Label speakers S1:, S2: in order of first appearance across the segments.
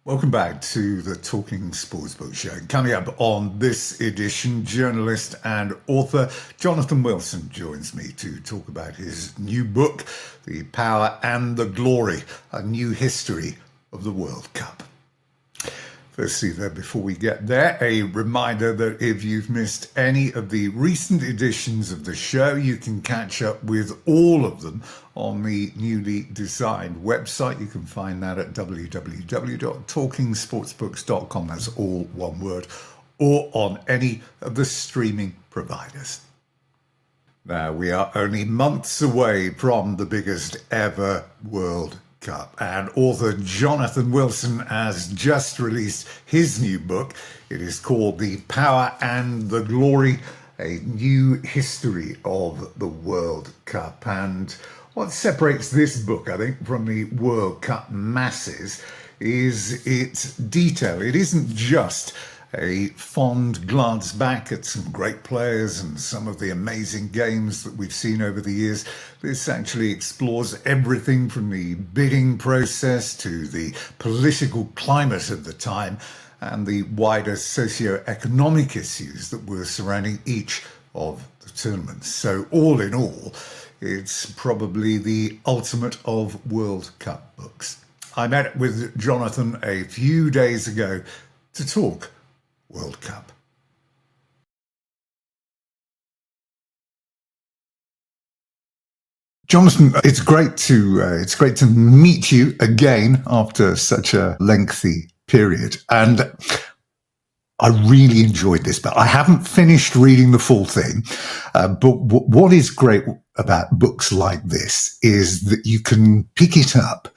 S1: Welcome back to the Talking Sportsbook Show. Coming up on this edition, journalist and author Jonathan Wilson joins me to talk about his new book, The Power and the Glory, A New History of the World Cup. Firstly, though, before we get there, a reminder that if you've missed any of the recent editions of the show, you can catch up with all of them on the newly designed website. You can find that at www.talkingsportsbooks.com, that's all one word, or on any of the streaming providers. Now, we are only months away from the biggest ever World Cup, and author Jonathan Wilson has just released his new book. It is called The Power and the Glory, A New History of the World Cup. And what separates this book, I think, from the World Cup masses is its detail. It isn't just a fond glance back at some great players and some of the amazing games that we've seen over the years. This actually explores everything from the bidding process to the political climate of the time and the wider socio-economic issues that were surrounding each of the tournaments. So all in all, it's probably the ultimate of World Cup books. I met with Jonathan a few days ago to talk World Cup. Jonathan, it's great to meet you again after such a lengthy period, and I really enjoyed this. But I haven't finished reading the full thing. But what is great about books like this is that you can pick it up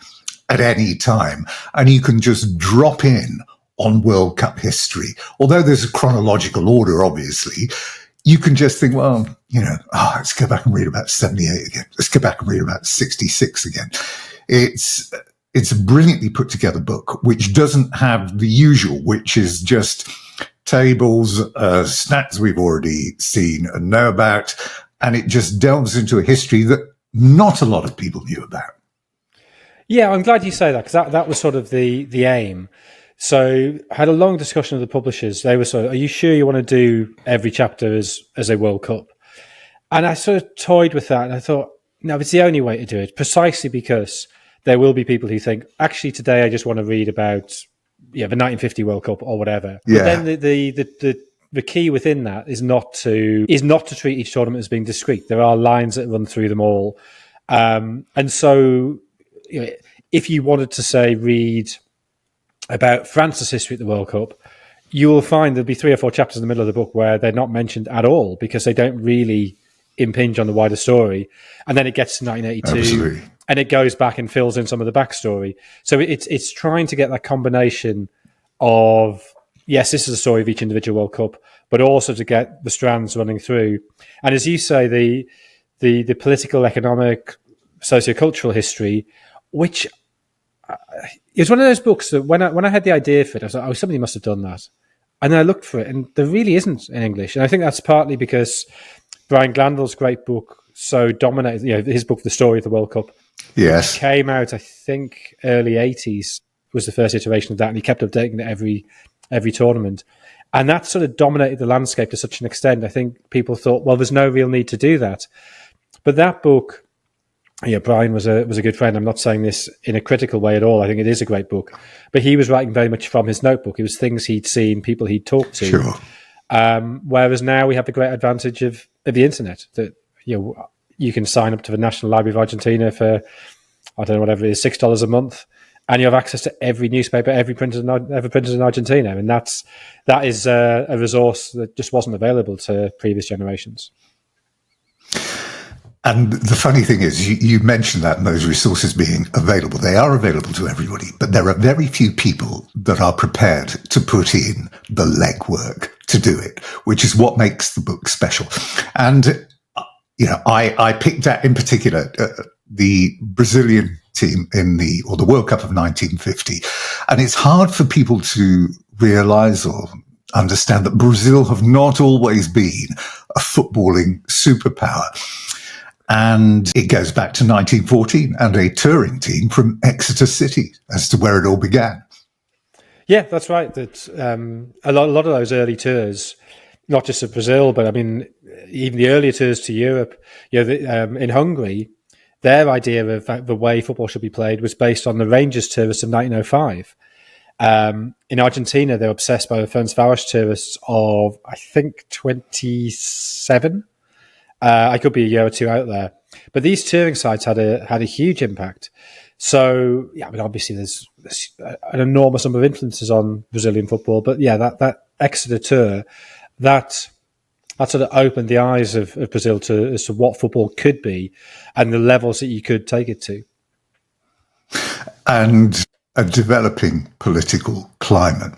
S1: at any time, and you can just drop in on World Cup history. Although there's a chronological order, obviously, you can just think, well, let's go back and read about 78 again. Let's go back and read about 66 again. It's a brilliantly put together book, which doesn't have the usual, which is just tables, stats we've already seen and know about, and it just delves into a history that not a lot of people knew about.
S2: Yeah, I'm glad you say that, because that was sort of the aim. So I had a long discussion with the publishers. They were sort of, are you sure you want to do every chapter as a World Cup? And I sort of toyed with that, and I thought, no, it's the only way to do it, precisely because there will be people who think, actually, today I just want to read about the 1950 World Cup or whatever. Yeah. But then the key within that is not to treat each tournament as being discrete. There are lines that run through them all. And so if you wanted to, say, read about France's history at the World Cup, you will find there'll be 3 or 4 chapters in the middle of the book where they're not mentioned at all because they don't really impinge on the wider story. And then it gets to 1982. Absolutely. And it goes back and fills in some of the backstory. So it's trying to get that combination of, yes, this is a story of each individual World Cup, but also to get the strands running through. And as you say, the political, economic, sociocultural history, which it's one of those books that when I had the idea for it, I was like, oh, somebody must have done that. And then I looked for it, and there really isn't in English. And I think that's partly because Brian Glanville's great book so dominated, his book, The Story of the World Cup.
S1: Yes.
S2: Came out, I think, early 80s was the first iteration of that, and he kept updating it every tournament. And that sort of dominated the landscape to such an extent, I think people thought, well, there's no real need to do that. But that book, Brian was a good friend. I'm not saying this in a critical way at all. I think it is a great book. But he was writing very much from his notebook. It was things he'd seen, people he'd talked to.
S1: Sure.
S2: Whereas now we have the great advantage of the internet, that you can sign up to the National Library of Argentina for, I don't know, whatever it is, $6 a month, and you have access to every newspaper ever printed in Argentina. And that is a resource that just wasn't available to previous generations.
S1: And the funny thing is, you mentioned that, and those resources being available, they are available to everybody, but there are very few people that are prepared to put in the legwork to do it, which is what makes the book special. And, I picked out in particular the Brazilian team in the World Cup of 1950. And it's hard for people to realize or understand that Brazil have not always been a footballing superpower. And it goes back to 1914 and a touring team from Exeter City as to where it all began.
S2: Yeah, that's right. That a lot of those early tours, not just of Brazil, but I mean, even the earlier tours to Europe, in Hungary, their idea of the way football should be played was based on the Rangers tourists of 1905. In Argentina, they're obsessed by the Ferencváros tourists of, I think, 27. I could be a year or two out there, but these touring sites had a huge impact. So yeah, I mean, obviously there's an enormous number of influences on Brazilian football, but yeah, that Exeter tour, that sort of opened the eyes of Brazil as to what football could be and the levels that you could take it to.
S1: And a developing political climate.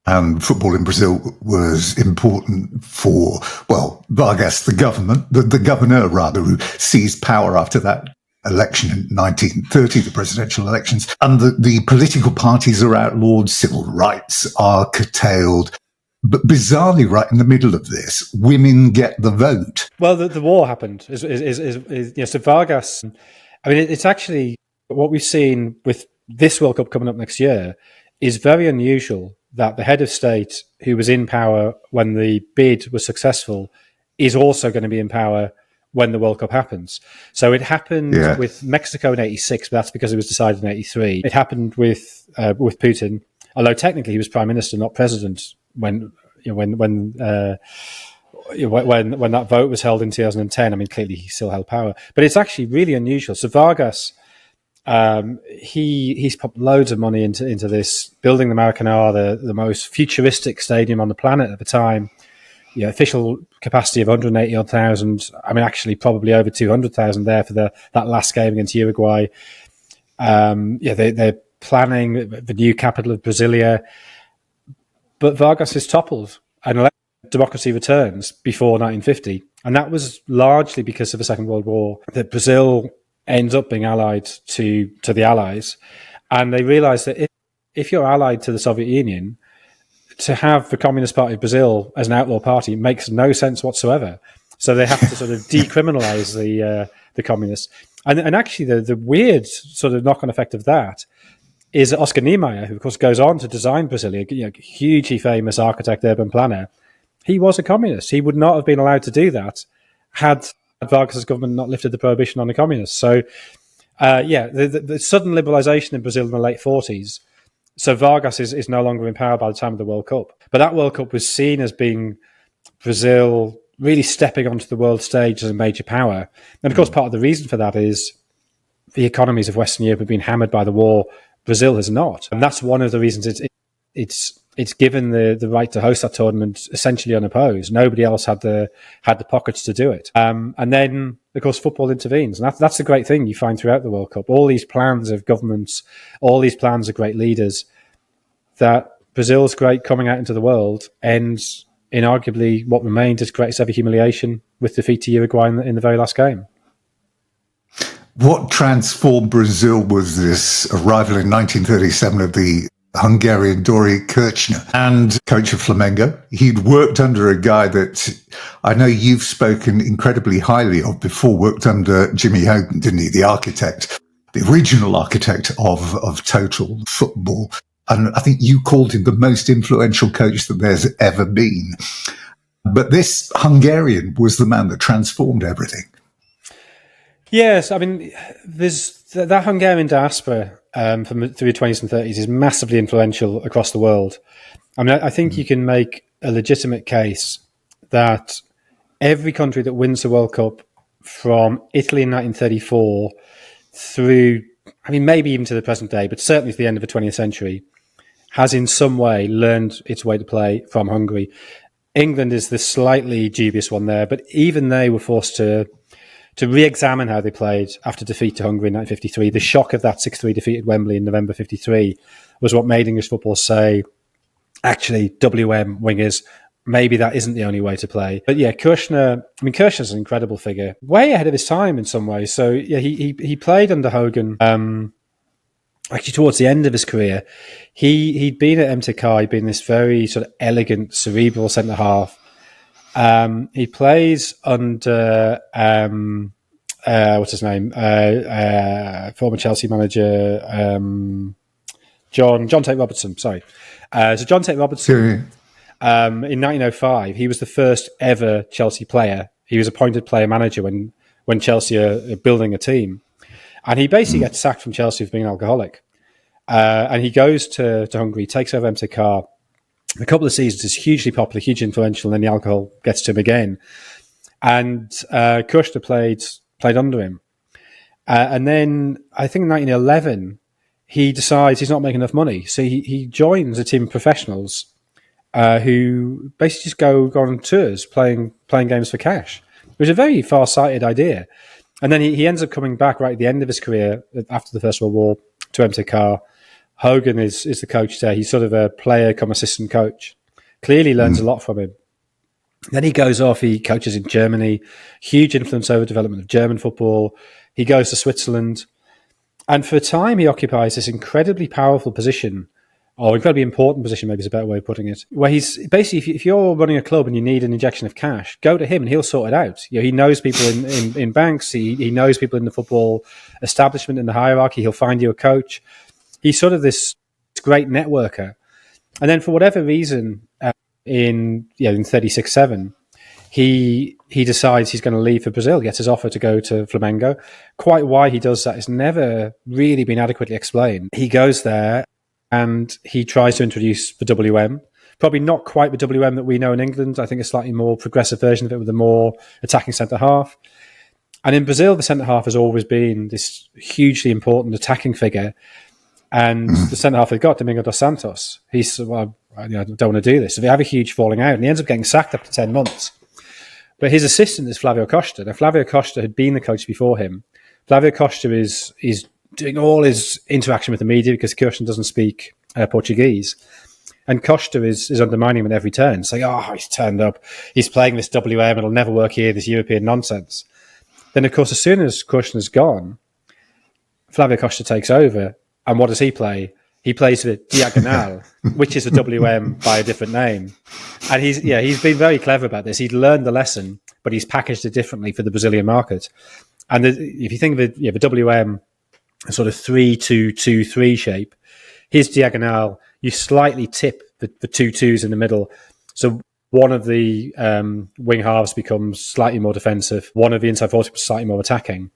S1: And football in Brazil was important for, well, Vargas, the government, the governor rather, who seized power after that election in 1930, the presidential elections. And the political parties are outlawed, civil rights are curtailed. But bizarrely, right in the middle of this, women get the vote.
S2: Well, the war happened. So Vargas, I mean, it's actually what we've seen with this World Cup coming up next year is very unusual that the head of state who was in power when the bid was successful is also going to be in power when the World Cup happens. So it happened with Mexico in '86, but that's because it was decided in '83. It happened with Putin, although technically he was prime minister, not president, when that vote was held in 2010. I mean, clearly he still held power, but it's actually really unusual. So Vargas, he's put loads of money into this, building the Maracanã, the most futuristic stadium on the planet at the time. Official capacity of 180,000. I mean, actually, probably over 200,000 there for that last game against Uruguay. They're planning the new capital of Brasilia, but Vargas is toppled and democracy returns before 1950, and that was largely because of the Second World War. That Brazil ends up being allied to the Allies, and they realised that if you're allied to the Soviet Union, to have the Communist Party of Brazil as an outlaw party makes no sense whatsoever. So they have to sort of decriminalise the communists. And actually, the weird sort of knock-on effect of that is Oscar Niemeyer, who of course goes on to design Brasilia, hugely famous architect, urban planner. He was a communist. He would not have been allowed to do that had Vargas's government not lifted the prohibition on the communists. So, the sudden liberalisation in Brazil in the late 40s. So Vargas is no longer in power by the time of the World Cup. But that World Cup was seen as being Brazil really stepping onto the world stage as a major power. And of course, part of the reason for that is the economies of Western Europe have been hammered by the war. Brazil has not. And that's one of the reasons it's given the right to host that tournament essentially unopposed. Nobody else had the pockets to do it. And then, of course, football intervenes. And that's the great thing you find throughout the World Cup. All these plans of governments, all these plans of great leaders, that Brazil's great coming out into the world ends in arguably what remained its greatest ever humiliation with defeat to Uruguay in the very last game.
S1: What transformed Brazil was this arrival in 1937 of the Hungarian Dori Kirchner and coach of Flamengo. He'd worked under a guy that I know you've spoken incredibly highly of before, worked under Jimmy Hogan, didn't he? The architect, the original architect of total football. And I think you called him the most influential coach that there's ever been. But this Hungarian was the man that transformed everything.
S2: Yes, I mean, there's that Hungarian diaspora through the 20s and 30s is massively influential across the world. I mean, I think you can make a legitimate case that every country that wins the World Cup from Italy in 1934 through, I mean, maybe even to the present day, but certainly to the end of the 20th century, has in some way learned its way to play from Hungary. England is the slightly dubious one there, but even they were forced to re-examine how they played after defeat to Hungary in 1953. The shock of that 6-3 defeat at Wembley in November 53 was what made English football say, actually, WM wingers, maybe that isn't the only way to play. But yeah, Kirchner's an incredible figure, way ahead of his time in some ways. So yeah, he played under Hogan. Actually, towards the end of his career, he'd been at MTK, he'd been this very sort of elegant, cerebral centre half. He plays under what's his name? Former Chelsea manager John Tate Robertson. Sorry, so John Tate Robertson. In 1905, he was the first ever Chelsea player. He was appointed player manager when Chelsea are building a team, and he basically gets sacked from Chelsea for being an alcoholic. And he goes to Hungary, takes over MTK. A couple of seasons is hugely popular, hugely influential, and then the alcohol gets to him again. And Kushner played under him. And then I think in 1911, he decides he's not making enough money. So he joins a team of professionals who basically just go on tours playing games for cash. It was a very far-sighted idea. And then he ends up coming back right at the end of his career after the First World War to MTK. Hogan is the coach there. He's sort of a player come assistant coach. Clearly learns a lot from him. Then he goes off, he coaches in Germany, huge influence over development of German football. He goes to Switzerland. And for a time, he occupies this incredibly powerful position, or incredibly important position, maybe is a better way of putting it, where he's basically, if you're running a club and you need an injection of cash, go to him and he'll sort it out. You know, he knows people in banks, he knows people in the football establishment, in the hierarchy, he'll find you a coach. He's sort of this great networker. And then for whatever reason, in 36-7, he decides he's going to leave for Brazil, gets his offer to go to Flamengo. Quite why he does that has never really been adequately explained. He goes there and he tries to introduce the WM. Probably not quite the WM that we know in England. I think a slightly more progressive version of it with a more attacking centre-half. And in Brazil, the centre-half has always been this hugely important attacking figure. And the centre-half they've got, Domingo dos Santos, he said, well, I don't want to do this. So they have a huge falling out, and he ends up getting sacked after 10 months. But his assistant is Flavio Costa. Now, Flavio Costa had been the coach before him. Flavio Costa is doing all his interaction with the media because Kirsten doesn't speak Portuguese. And Costa is undermining him at every turn, saying, he's turned up. He's playing this WM. It'll never work here, this European nonsense. Then, of course, as soon as Kirsten's gone, Flavio Costa takes over. And what does he play? He plays the Diagonal, which is a WM by a different name. And he's been very clever about this. He'd learned the lesson, but he's packaged it differently for the Brazilian market. And if you think of it, the WM, a sort of 3-2-2-3 shape, his Diagonal, you slightly tip the 2 2s in the middle. So one of the wing halves becomes slightly more defensive. One of the inside forwards becomes slightly more attacking.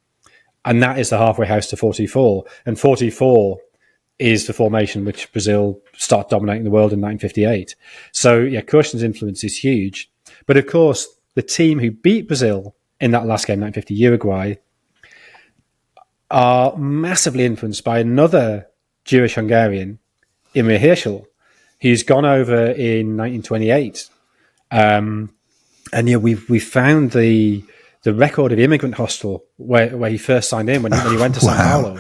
S2: And that is the halfway house to 4-2-4. And 4-2-4 is the formation which Brazil start dominating the world in 1958. So, Kirsten's influence is huge. But, of course, the team who beat Brazil in that last game, 1950, Uruguay, are massively influenced by another Jewish Hungarian, Imre Hirschel, who's gone over in 1928. And we found the record of the immigrant hostel where he first signed in when he went to Sao Paulo.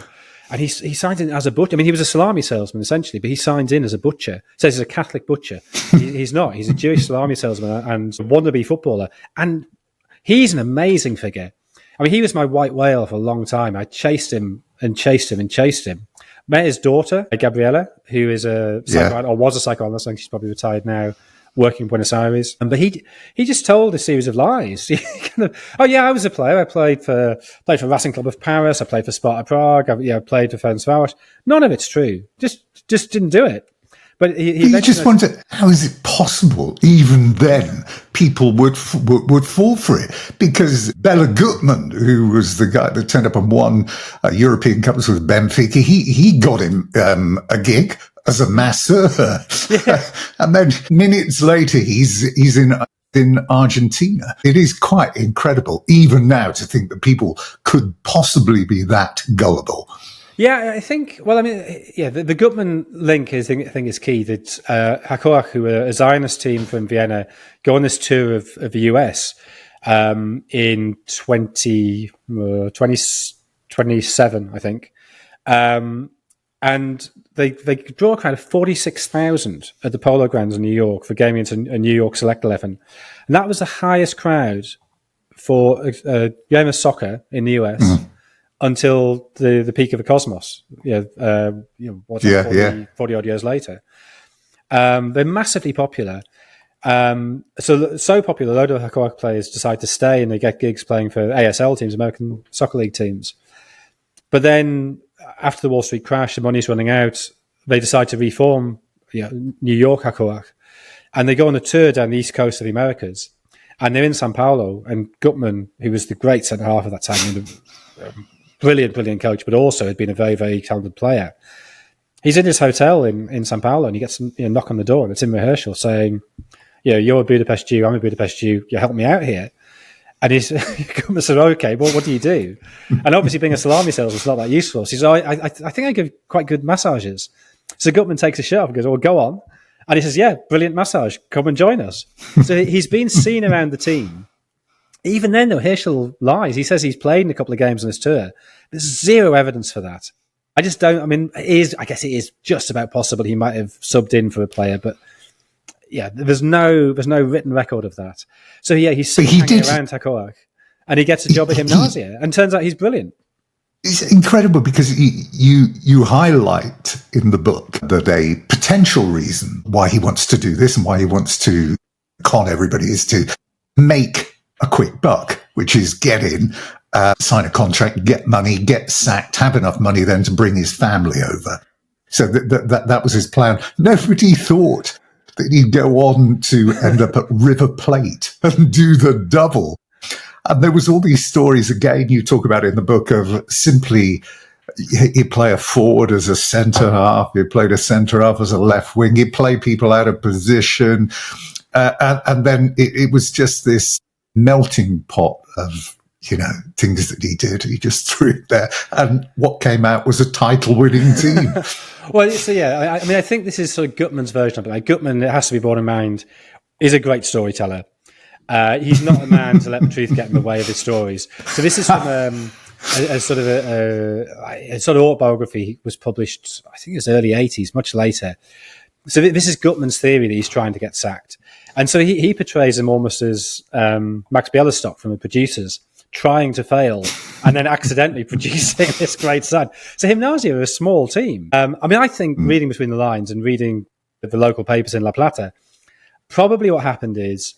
S2: And he signed in as a butcher. I mean, he was a salami salesman, essentially, but he signs in as a butcher. Says he's a Catholic butcher. He's not. He's a Jewish salami salesman and a wannabe footballer. And he's an amazing figure. I mean, he was my white whale for a long time. I chased him and chased him and chased him. Met his daughter, Gabriela, who is a psychoanalyst, or was a psychoanalyst. I think she's probably retired now, working in Buenos Aires. But he just told a series of lies. I was a player. I played for Racing Club of Paris. I played for Sparta Prague. I played for Ferencváros. None of it's true. Just didn't do it. But he
S1: just wonder, how is it possible even then people would fall for it? Because Bela Gutmann, who was the guy that turned up and won European Cups with Benfica, he got him a gig as a masseur. Yeah. And then minutes later, he's in Argentina. It is quite incredible, even now, to think that people could possibly be that gullible.
S2: Yeah, I think, the Gutmann link I think is key. That Hakoach, who are a Zionist team from Vienna, go on this tour of the US in 2027, I think. And they draw a crowd of 46,000 at the Polo Grounds in New York for going into a New York Select 11. And that was the highest crowd for game of soccer in the US. Mm-hmm. Until the peak of the Cosmos, 40 odd years later. They're massively popular. So popular, a load of Hakoach players decide to stay and they get gigs playing for ASL teams, American Soccer League teams. But then after the Wall Street crash, the money's running out. they decide to reform New York Hakoach, and they go on a tour down the east coast of the Americas, and they're in Sao Paulo, and Gutman, who was the great centre half at that time, brilliant coach, but also had been a very, very talented player. He's in his hotel in Sao Paulo, and he gets a knock on the door, and it's Imre Herschel saying, you're a Budapest Jew, I'm a Budapest Jew, you help me out here. And Gutman said, okay, well, what do you do? And obviously being a salami salesman is not that useful. So he says, I think I give quite good massages. So Gutman takes his shirt off and goes, well, go on. And he says, yeah, brilliant massage, come and join us. So he's been seen around the team. Even then, though, Herschel lies. He says he's played in a couple of games on his tour. There's zero evidence for that. I guess it is just about possible he might have subbed in for a player, but yeah, there's no written record of that. So yeah, he's hanging around Hakoach, and he gets a job at Gymnasia, and turns out he's brilliant.
S1: It's incredible because you highlight in the book that a potential reason why he wants to do this and why he wants to con everybody is to make a quick buck, which is get in, sign a contract, get money, get sacked, have enough money then to bring his family over. So that was his plan. Nobody thought that he'd go on to end up at River Plate and do the double. And there was all these stories, again, you talk about in the book, of simply he'd play a forward as a centre half, he'd play a centre half as a left wing, he'd play people out of position. And then it was just this melting pot of, things that he did. He just threw it there. And what came out was a title-winning team.
S2: Well, so yeah, I think this is sort of Gutman's version of it. Like, Gutman, it has to be borne in mind, is a great storyteller. He's not a man to let the truth get in the way of his stories. So this is from a sort of autobiography was published, I think it was early 80s, much later. So this is Gutman's theory that he's trying to get sacked. And so he portrays him almost as Max Bialystock from The Producers, trying to fail and then accidentally producing this great side. So Gymnasia are a small team. I think reading between the lines and reading the local papers in La Plata, probably what happened is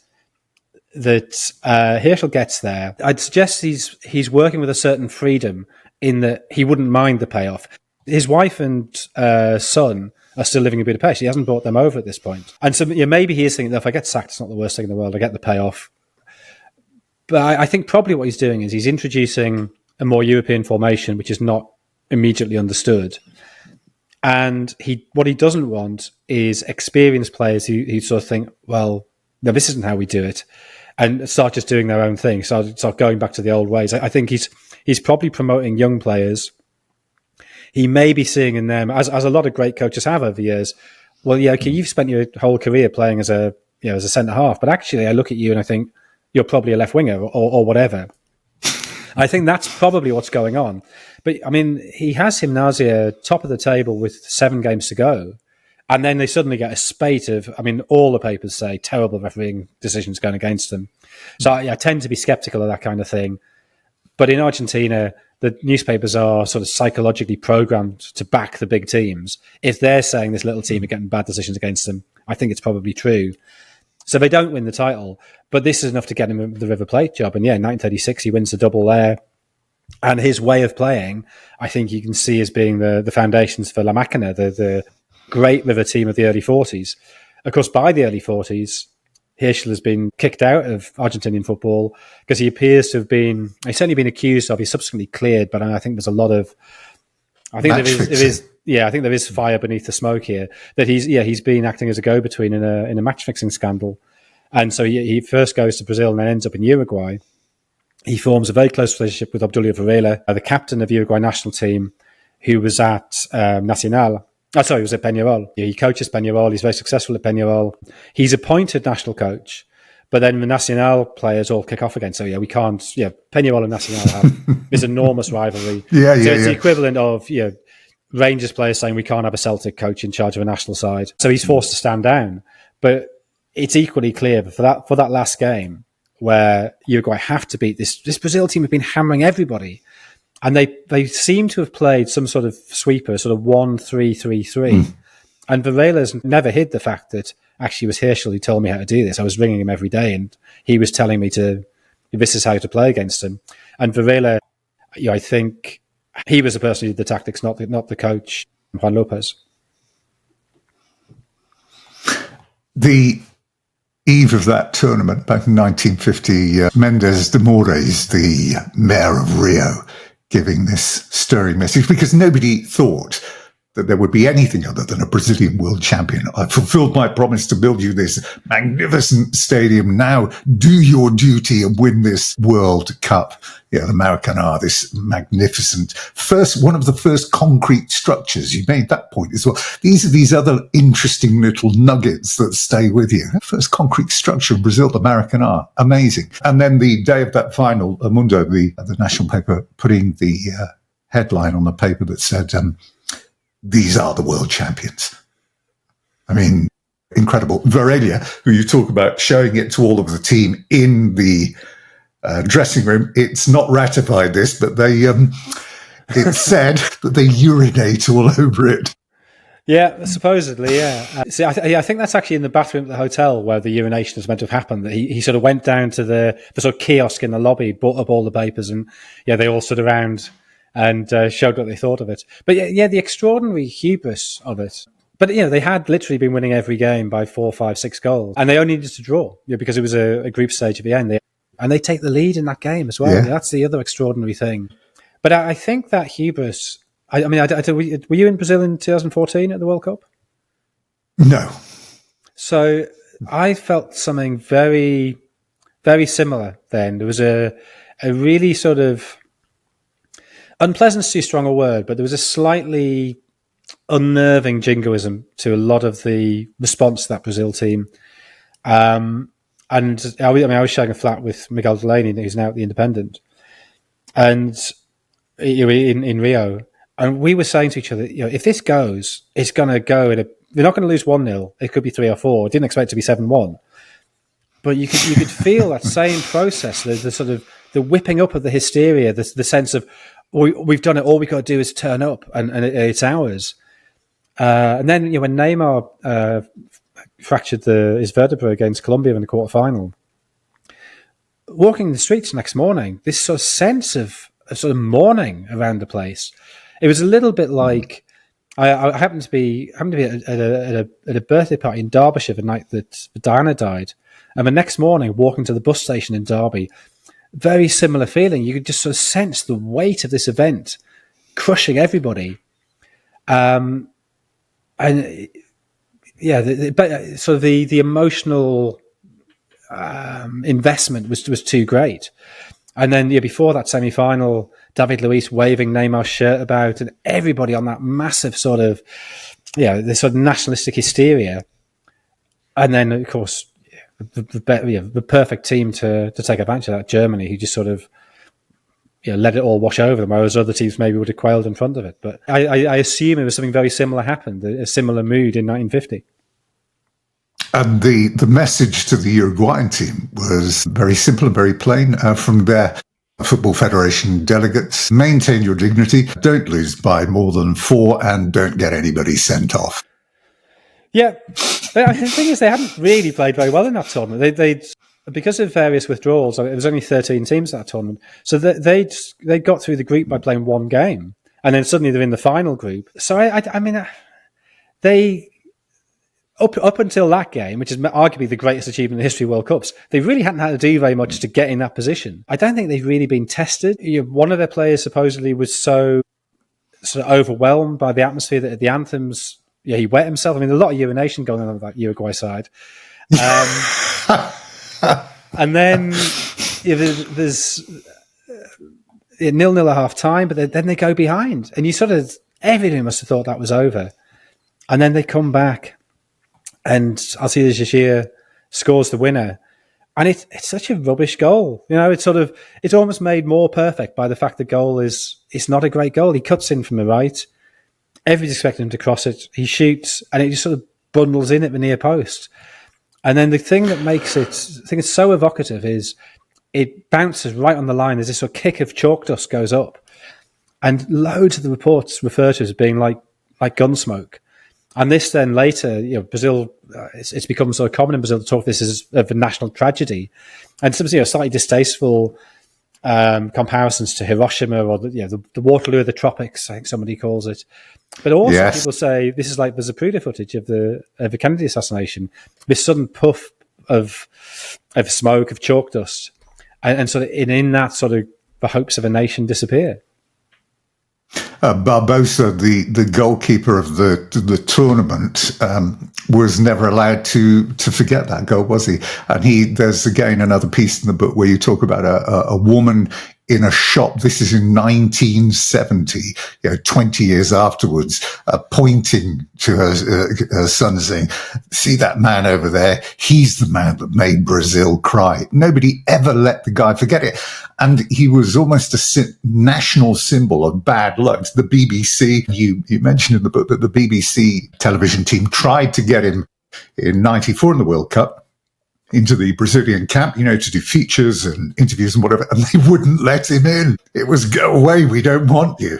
S2: that Herschel gets there. I'd suggest he's working with a certain freedom in that he wouldn't mind the payoff. His wife and son are still living in Budapest. He hasn't brought them over at this point. And so maybe he is thinking, if I get sacked, it's not the worst thing in the world. I get the payoff. But I think probably what he's doing is he's introducing a more European formation, which is not immediately understood. And what he doesn't want is experienced players who sort of think, well, no, this isn't how we do it, and start just doing their own thing. So start going back to the old ways. I think he's probably promoting young players. He may be seeing in them, as a lot of great coaches have over the years, well, yeah, okay, you've spent your whole career playing as a centre half, but actually I look at you and I think you're probably a left winger or whatever. I think that's probably what's going on. But he has Gymnasia top of the table with 7 games to go. And then they suddenly get a spate of, all the papers say terrible refereeing decisions going against them. So I tend to be sceptical of that kind of thing. But in Argentina, the newspapers are sort of psychologically programmed to back the big teams. If they're saying this little team are getting bad decisions against them, I think it's probably true. So they don't win the title, but this is enough to get him the River Plate job. And yeah, in 1936, he wins the double there. And his way of playing, I think you can see as being the foundations for La Máquina, the great River team of the early 40s. Of course, by the early 40s, Herschel has been kicked out of Argentinian football because he appears to have he's certainly been accused of, he's subsequently cleared, but I think there's a lot of, I think there is fire beneath the smoke here, that he's been acting as a go-between in a match-fixing scandal. And so he first goes to Brazil and then ends up in Uruguay. He forms a very close relationship with Obdulio Varela, the captain of the Uruguay national team, who was at Nacional. He was at Peñarol. He coaches Peñarol. He's very successful at Peñarol. He's appointed national coach, but then the Nacional players all kick off again. So we can't. Peñarol and Nacional have this enormous rivalry. It's the equivalent of Rangers players saying we can't have a Celtic coach in charge of a national side. So he's forced to stand down. But it's equally clear for that last game where Uruguay have to beat this Brazil team have been hammering everybody. And they seem to have played some sort of sweeper, sort of 1-3-3-3. And Varela's never hid the fact that actually it was Herschel who told me how to do this. I was ringing him every day and he was telling me this is how to play against him. And Varela, I think he was the person who did the tactics, not the coach, Juan Lopez.
S1: The eve of that tournament, back in 1950, Mendes de Moraes, the mayor of Rio, giving this stirring message, because nobody thought that there would be anything other than a Brazilian world champion. I fulfilled my promise to build you this magnificent stadium. Now do your duty and win this World Cup. Yeah, the Maracanã, this magnificent one of the first concrete structures. You made that point as well. These are these other interesting little nuggets that stay with you. First concrete structure in Brazil, the Maracanã. Amazing. And then the day of that final, Mundo, the national paper, putting the headline on the paper that said, these are the world champions. I mean, incredible. Varelia, who you talk about showing it to all of the team in the dressing room, it's not ratified this, but it's said that they urinate all over it.
S2: Yeah, supposedly, yeah. See, I think that's actually in the bathroom at the hotel where the urination is meant to have happened. That he sort of went down to the sort of kiosk in the lobby, brought up all the papers, and they all stood around and showed what they thought of it. But yeah, the extraordinary hubris of it. But they had literally been winning every game by 4, 5, 6 goals, and they only needed to draw because it was a group stage at the end. And they take the lead in that game as well.
S1: Yeah.
S2: That's the other extraordinary thing. But I think that hubris. I mean, were you in Brazil in 2014 at the World Cup?
S1: No.
S2: So I felt something very, very similar then. There was a really sort of unpleasant is too strong a word, but there was a slightly unnerving jingoism to a lot of the response to that Brazil team. And I was sharing a flat with Miguel Delaney, who's now at the Independent, and in Rio, and we were saying to each other, if this goes, it's going to go. They're not going to lose 1-0. It could be 3 or 4. Didn't expect it to be 7-1, but you could feel that same process, the sort of the whipping up of the hysteria, the sense of we've done it. All we got to do is turn up, and it's ours. And then when Neymar fractured his vertebra against Colombia in the quarterfinal, walking the streets next morning, this sort of sense of sort of mourning around the place. It was a little bit like I happened to be at a birthday party in Derbyshire the night that Diana died, and the next morning walking to the bus station in Derby, very similar feeling. You could just sort of sense the weight of this event crushing everybody, and yeah, sort of the emotional investment was too great. And then before that semi-final, David Luiz waving Neymar's shirt about, and everybody on that massive sort of this sort of nationalistic hysteria. And then of course the perfect team to take advantage of that, Germany, who just sort of let it all wash over them, whereas other teams maybe would have quailed in front of it. But I assume it was something very similar happened, a similar mood in 1950.
S1: And the message to the Uruguayan team was very simple and very plain from their Football Federation delegates. Maintain your dignity, don't lose by more than 4, and don't get anybody sent off. Yeah.
S2: The thing is, they hadn't really played very well in that tournament. They because of various withdrawals, it was only 13 teams at that tournament. So they got through the group by playing 1 game, and then suddenly they're in the final group. So I mean, they... Up until that game, which is arguably the greatest achievement in the history of World Cups, they really hadn't had to do very much to get in that position. I don't think they've really been tested. One of their players supposedly was so sort of overwhelmed by the atmosphere that at the anthems, he wet himself. I mean, a lot of urination going on that Uruguay side. And then there's 0-0 at half time, but then they go behind, and everyone must have thought that was over, and then they come back. And Alcides Jachir scores the winner, and it's such a rubbish goal. It's almost made more perfect by the fact the goal it's not a great goal. He cuts in from the right, everybody's expecting him to cross it. He shoots, and it just sort of bundles in at the near post. And then the thing that makes it, I think it's so evocative, is it bounces right on the line. There's this sort of kick of chalk dust goes up, and loads of the reports refer to it as being like gunsmoke. And this then later, Brazil, it's become so common in Brazil to talk this as of a national tragedy. And some slightly distasteful comparisons to Hiroshima or the Waterloo of the tropics, I think somebody calls it. But also people say this is like the Zapruder footage of the Kennedy assassination, this sudden puff of smoke, of chalk dust, and sort of in that sort of the hopes of a nation disappear.
S1: Barbosa, the goalkeeper of the tournament, was never allowed to forget that goal, was he? And there's again another piece in the book where you talk about a woman in a shop. This is in 1970, 20 years afterwards, pointing to her son saying, "See that man over there? He's the man that made Brazil cry." Nobody ever let the guy forget it. And he was almost a national symbol of bad luck. The BBC, you mentioned in the book that the BBC television team tried to get him in 94 in the World Cup into the Brazilian camp, to do features and interviews and whatever, and they wouldn't let him in. It was, "Go away, we don't want you."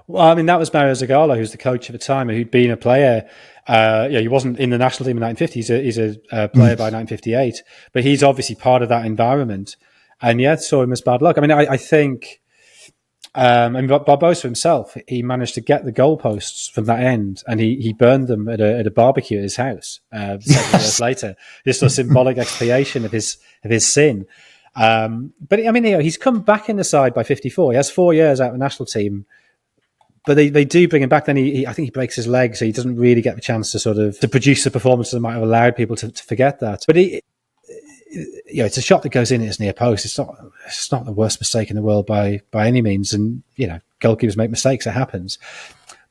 S2: Well, I mean, that was Mario Zagallo, who's the coach at the time, who'd been a player. He wasn't in the national team in 1950. He's a player by 1958, but he's obviously part of that environment. And saw him as bad luck. I mean, I think, and Barbosa himself, he managed to get the goalposts from that end, and he burned them at a barbecue at his house 7 years later. Just a symbolic expiation of his sin. But I mean, he's come back in the side by 54. He has 4 years out of the national team, but they do bring him back. Then I think he breaks his leg, so he doesn't really get the chance to produce the performance that might have allowed people to forget that. But it's a shot that goes in at his near post. It's not the worst mistake in the world by any means. And, goalkeepers make mistakes. It happens.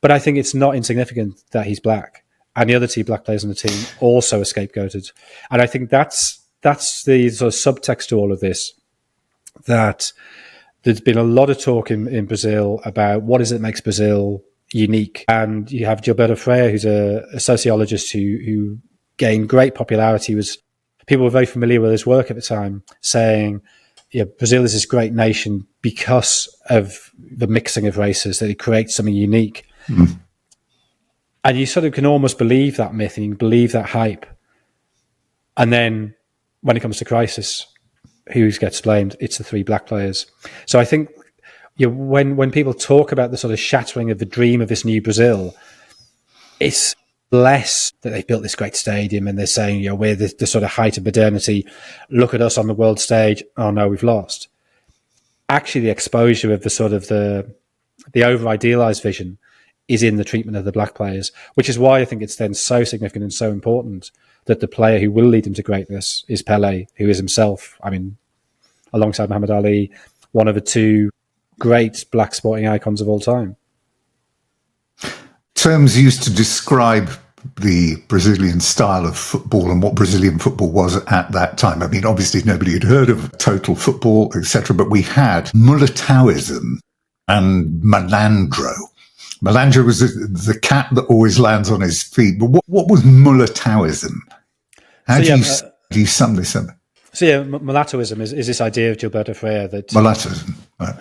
S2: But I think it's not insignificant that he's black. And the other two black players on the team also are scapegoated. And I think that's the sort of subtext to all of this, that there's been a lot of talk in Brazil about what is it that makes Brazil unique. And you have Gilberto Freire, who's a sociologist who gained great popularity, people were very familiar with his work at the time, saying, Brazil is this great nation because of the mixing of races, that it creates something unique. Mm. And you sort of can almost believe that myth and you can believe that hype. And then when it comes to crisis, who gets blamed? It's the three black players. So I think when people talk about the sort of shattering of the dream of this new Brazil, it's less that they've built this great stadium and they're saying, we're the sort of height of modernity. Look at us on the world stage. Oh no, we've lost. Actually, the exposure of the sort of the over-idealized vision is in the treatment of the black players, which is why I think it's then so significant and so important that the player who will lead him to greatness is Pelé, who is himself, I mean, alongside Muhammad Ali, one of the two great black sporting icons of all time.
S1: Terms used to describe the Brazilian style of football and what Brazilian football was at that time. I mean, obviously nobody had heard of total football, etc., but we had Mulataoism and Malandro. Malandro was the cat that always lands on his feet. But what was Mulataoism? How do you sum this up?
S2: So mulattoism is this idea of Gilberto Freire that
S1: mulattoism, right.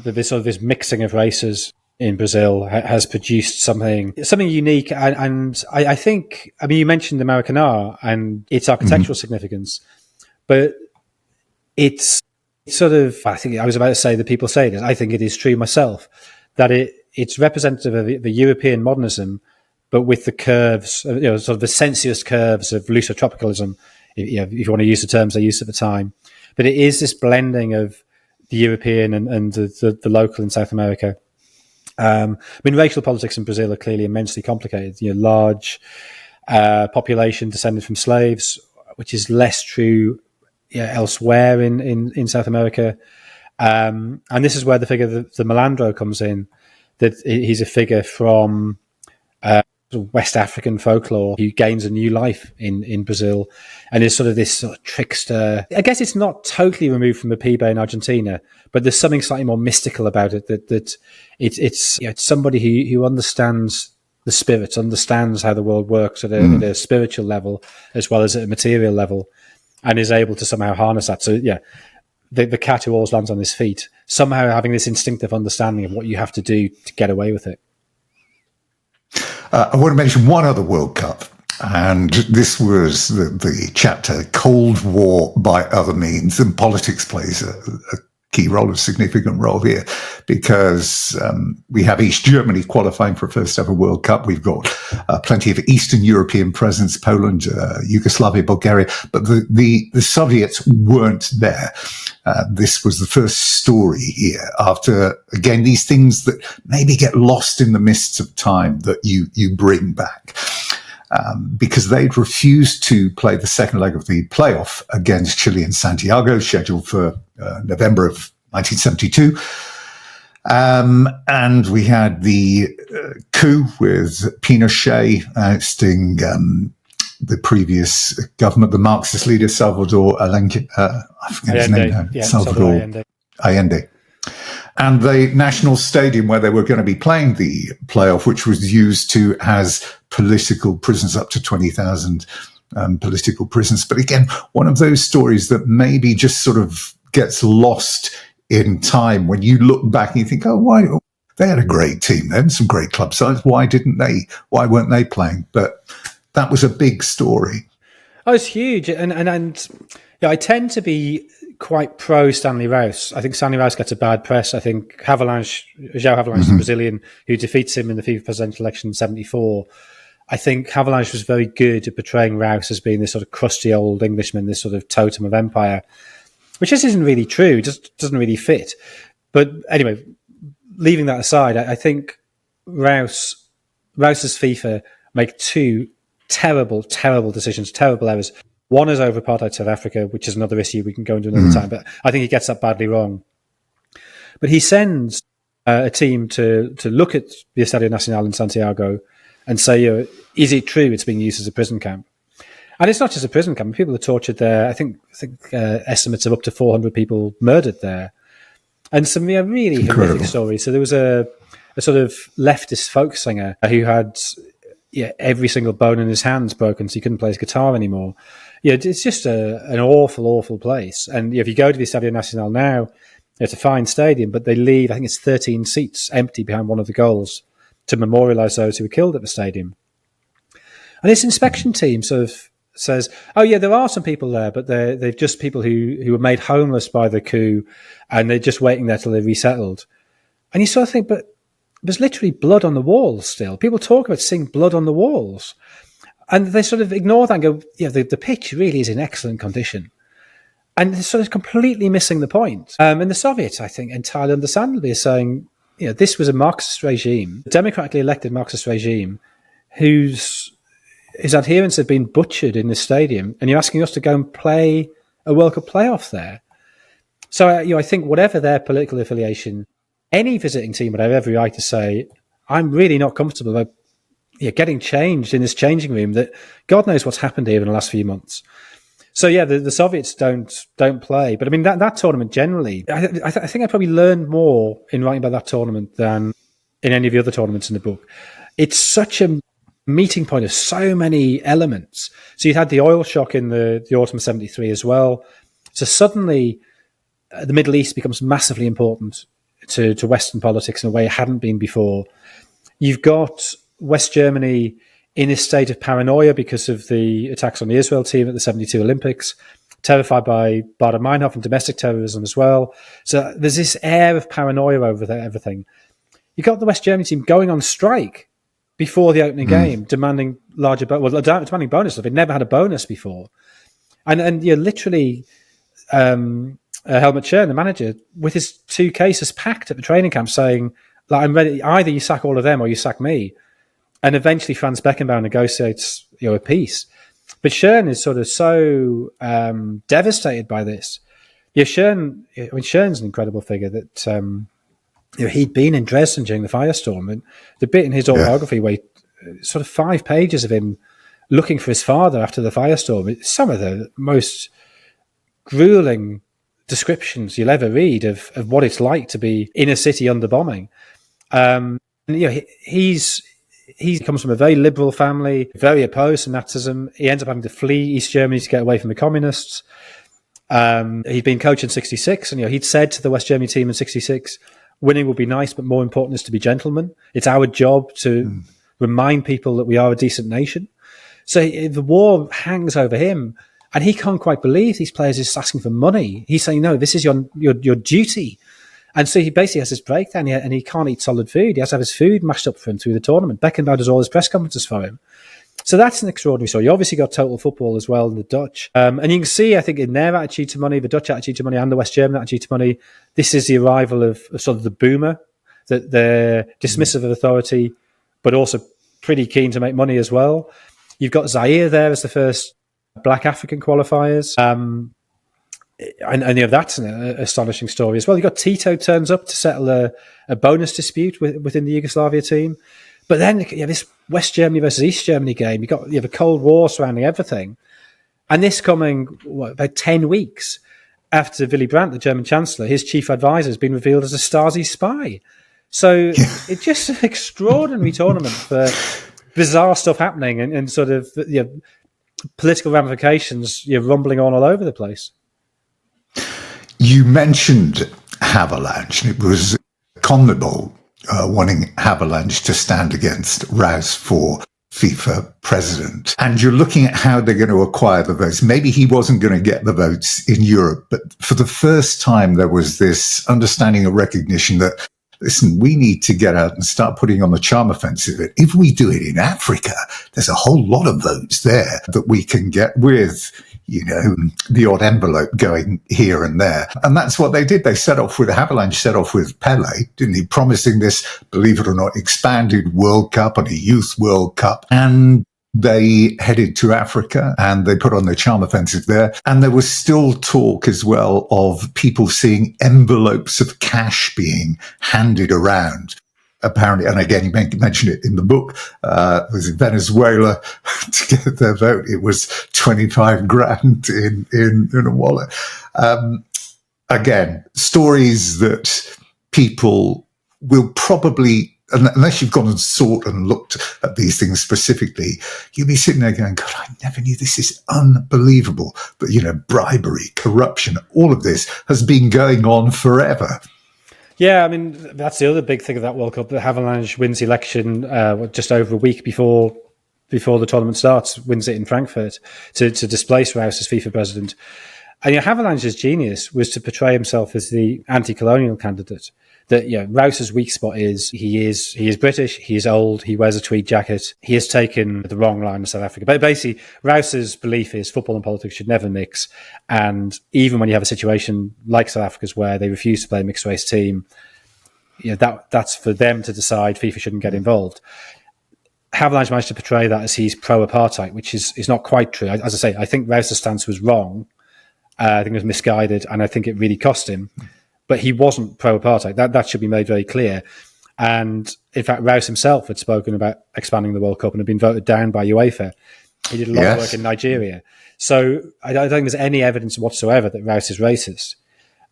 S2: That this mixing of races in Brazil has produced something unique, and I think, I mean, you mentioned the Maracanã and its architectural significance, but it's sort of, I think I was about to say that people say this, I think it is true myself, that it's representative of the European modernism, but with the curves, sort of the sensuous curves of Lusotropicalism, if you want to use the terms they used at the time. But it is this blending of the European and the local in South America. I mean, racial politics in Brazil are clearly immensely complicated. Large population descended from slaves, which is less true elsewhere in South America. And this is where the figure of the Malandro comes in, that he's a figure from West African folklore who gains a new life in Brazil and is sort of this sort of trickster. I guess it's not totally removed from the Pibe in Argentina, but there's something slightly more mystical about it, that it's somebody who understands the spirit, understands how the world works at a spiritual level as well as at a material level, and is able to somehow harness that. So the cat who always lands on his feet, somehow having this instinctive understanding of what you have to do to get away with it.
S1: I want to mention one other World Cup, and this was the chapter Cold War by Other Means, and politics plays a key role, a significant role here, because we have East Germany qualifying for a first ever World Cup. We've got plenty of Eastern European presence, Poland, Yugoslavia, Bulgaria, but the Soviets weren't there. This was the first story here after, again, these things that maybe get lost in the mists of time that you bring back. Because they'd refused to play the second leg of the playoff against Chile in Santiago, scheduled for November of 1972. And we had the coup with Pinochet ousting the previous government, the Marxist leader, Salvador Allende. I forget his name now.
S2: Yeah,
S1: Salvador Allende. And the national stadium where they were going to be playing the playoff, which was used as political prisons, up to 20,000 political prisons. But again, one of those stories that maybe just sort of gets lost in time when you look back and you think, oh, why? They had a great team then, some great club sides. Why weren't they playing? But that was a big story.
S2: Oh, it's huge. And I tend to be quite pro Stanley Rouse. I think Stanley Rouse gets a bad press. I think João Havelange, the Brazilian who defeats him in the FIFA presidential election in 1974, I think Havelange was very good at portraying Rouse as being this sort of crusty old Englishman, this sort of totem of empire, which just isn't really true. It just doesn't really fit. But anyway, leaving that aside, I think Rouse's FIFA make two terrible decisions, terrible errors. One is over apartheid South Africa, which is another issue we can go into another time, but I think he gets that badly wrong. But he sends a team to look at the Estadio Nacional in Santiago and say, is it true it's being used as a prison camp? And it's not just a prison camp. People are tortured there. I think estimates of up to 400 people murdered there. And some really horrific stories. So there was a sort of leftist folk singer who had every single bone in his hands broken, so he couldn't play his guitar anymore. It's just an awful place. And if you go to the Estadio Nacional now, it's a fine stadium, but they leave, I think it's 13 seats empty behind one of the goals to memorialise those who were killed at the stadium. And this inspection team sort of says, oh yeah, there are some people there, but they're just people who were made homeless by the coup, and they're just waiting there till they're resettled. And you sort of think, but there's literally blood on the walls still. People talk about seeing blood on the walls. And they sort of ignore that and go, the pitch really is in excellent condition. And they're sort of completely missing the point. And the Soviets, I think, entirely understandably are saying, this was a Marxist regime, a democratically elected Marxist regime, whose adherents have been butchered in this stadium, and you're asking us to go and play a World Cup playoff there. So, I think whatever their political affiliation, any visiting team would have every right to say, I'm really not comfortable about getting changed in this changing room, that God knows what's happened here in the last few months. So the Soviets don't play. But I mean, that tournament generally, I think I probably learned more in writing about that tournament than in any of the other tournaments in the book. It's such a meeting point of so many elements. So you had the oil shock in the autumn of 73 as well. So suddenly the Middle East becomes massively important to Western politics in a way it hadn't been before. You've got West Germany in a state of paranoia because of the attacks on the Israel team at the 72 Olympics, terrified by Baader-Meinhof and domestic terrorism as well. So there's this air of paranoia over everything. You got the West Germany team going on strike before the opening game, demanding demanding bonus. They'd never had a bonus before. And literally, Helmut Schön, the manager, with his two cases packed at the training camp saying, I'm ready, either you sack all of them or you sack me. And eventually Franz Beckenbauer negotiates a peace. But Schön is sort of so devastated by this. Schön's an incredible figure that he'd been in Dresden during the firestorm. And the bit in his autobiography where sort of 5 pages of him looking for his father after the firestorm, it's some of the most grueling descriptions you'll ever read of what it's like to be in a city under bombing. He comes from a very liberal family, very opposed to Nazism. He ends up having to flee East Germany to get away from the communists. He'd been coach in 66, and he'd said to the West Germany team in 66, winning will be nice, but more important is to be gentlemen. It's our job to remind people that we are a decent nation. So the war hangs over him. And he can't quite believe these players are just asking for money. He's saying, no, this is your duty. And so he basically has this breakdown, and he can't eat solid food. He has to have his food mashed up for him through the tournament. Beckenbauer does all his press conferences for him. So that's an extraordinary story. You obviously got Total Football as well, in the Dutch. And you can see, I think, in their attitude to money, the Dutch attitude to money and the West German attitude to money, this is the arrival of sort of the boomer, that they're dismissive of authority, but also pretty keen to make money as well. You've got Zaire there as the first Black African qualifiers. And that's an astonishing story as well. You've got Tito turns up to settle a bonus dispute within the Yugoslavia team. But then this West Germany versus East Germany game, you have a Cold War surrounding everything. And this coming, about 10 weeks after Willy Brandt, the German Chancellor, his chief advisor, has been revealed as a Stasi spy. So it's just an extraordinary tournament for bizarre stuff happening and sort of political ramifications rumbling on all over the place.
S1: You mentioned Havelange, and it was CONMEBOL wanting Havelange to stand against Rouse for FIFA president. And you're looking at how they're going to acquire the votes. Maybe he wasn't going to get the votes in Europe, but for the first time, there was this understanding and recognition that, listen, we need to get out and start putting on the charm offensive. If we do it in Africa, there's a whole lot of votes there that we can get with, the odd envelope going here and there. And that's what they did. Havelange set off with Pele, didn't he? Promising this, believe it or not, expanded World Cup and a Youth World Cup. And they headed to Africa and they put on their charm offensive there. And there was still talk as well of people seeing envelopes of cash being handed around. Apparently, and again, you mentioned it in the book, was in Venezuela to get their vote. It was 25 grand in a wallet. Again, stories that people will probably, unless you've gone and sought and looked at these things specifically, you'll be sitting there going, God, I never knew, this is unbelievable. But, bribery, corruption, all of this has been going on forever.
S2: Yeah, I mean, that's the other big thing of that World Cup. The Havelange wins the election just over a week before the tournament starts, wins it in Frankfurt to displace Rouse as FIFA president. And Havelange's genius was to portray himself as the anti-colonial candidate. That Rouse's weak spot is he is British, he is old, he wears a tweed jacket, he has taken the wrong line in South Africa. But basically, Rouse's belief is football and politics should never mix. And even when you have a situation like South Africa's where they refuse to play a mixed race team, that's for them to decide. FIFA shouldn't get involved. Havelange managed to portray that as he's pro-apartheid, which is not quite true. As I say, I think Rouse's stance was wrong. I think it was misguided, and I think it really cost him. But he wasn't pro-apartheid. That should be made very clear. And in fact, Rouse himself had spoken about expanding the World Cup and had been voted down by UEFA. He did a lot of work in Nigeria. So I don't think there's any evidence whatsoever that Rouse is racist.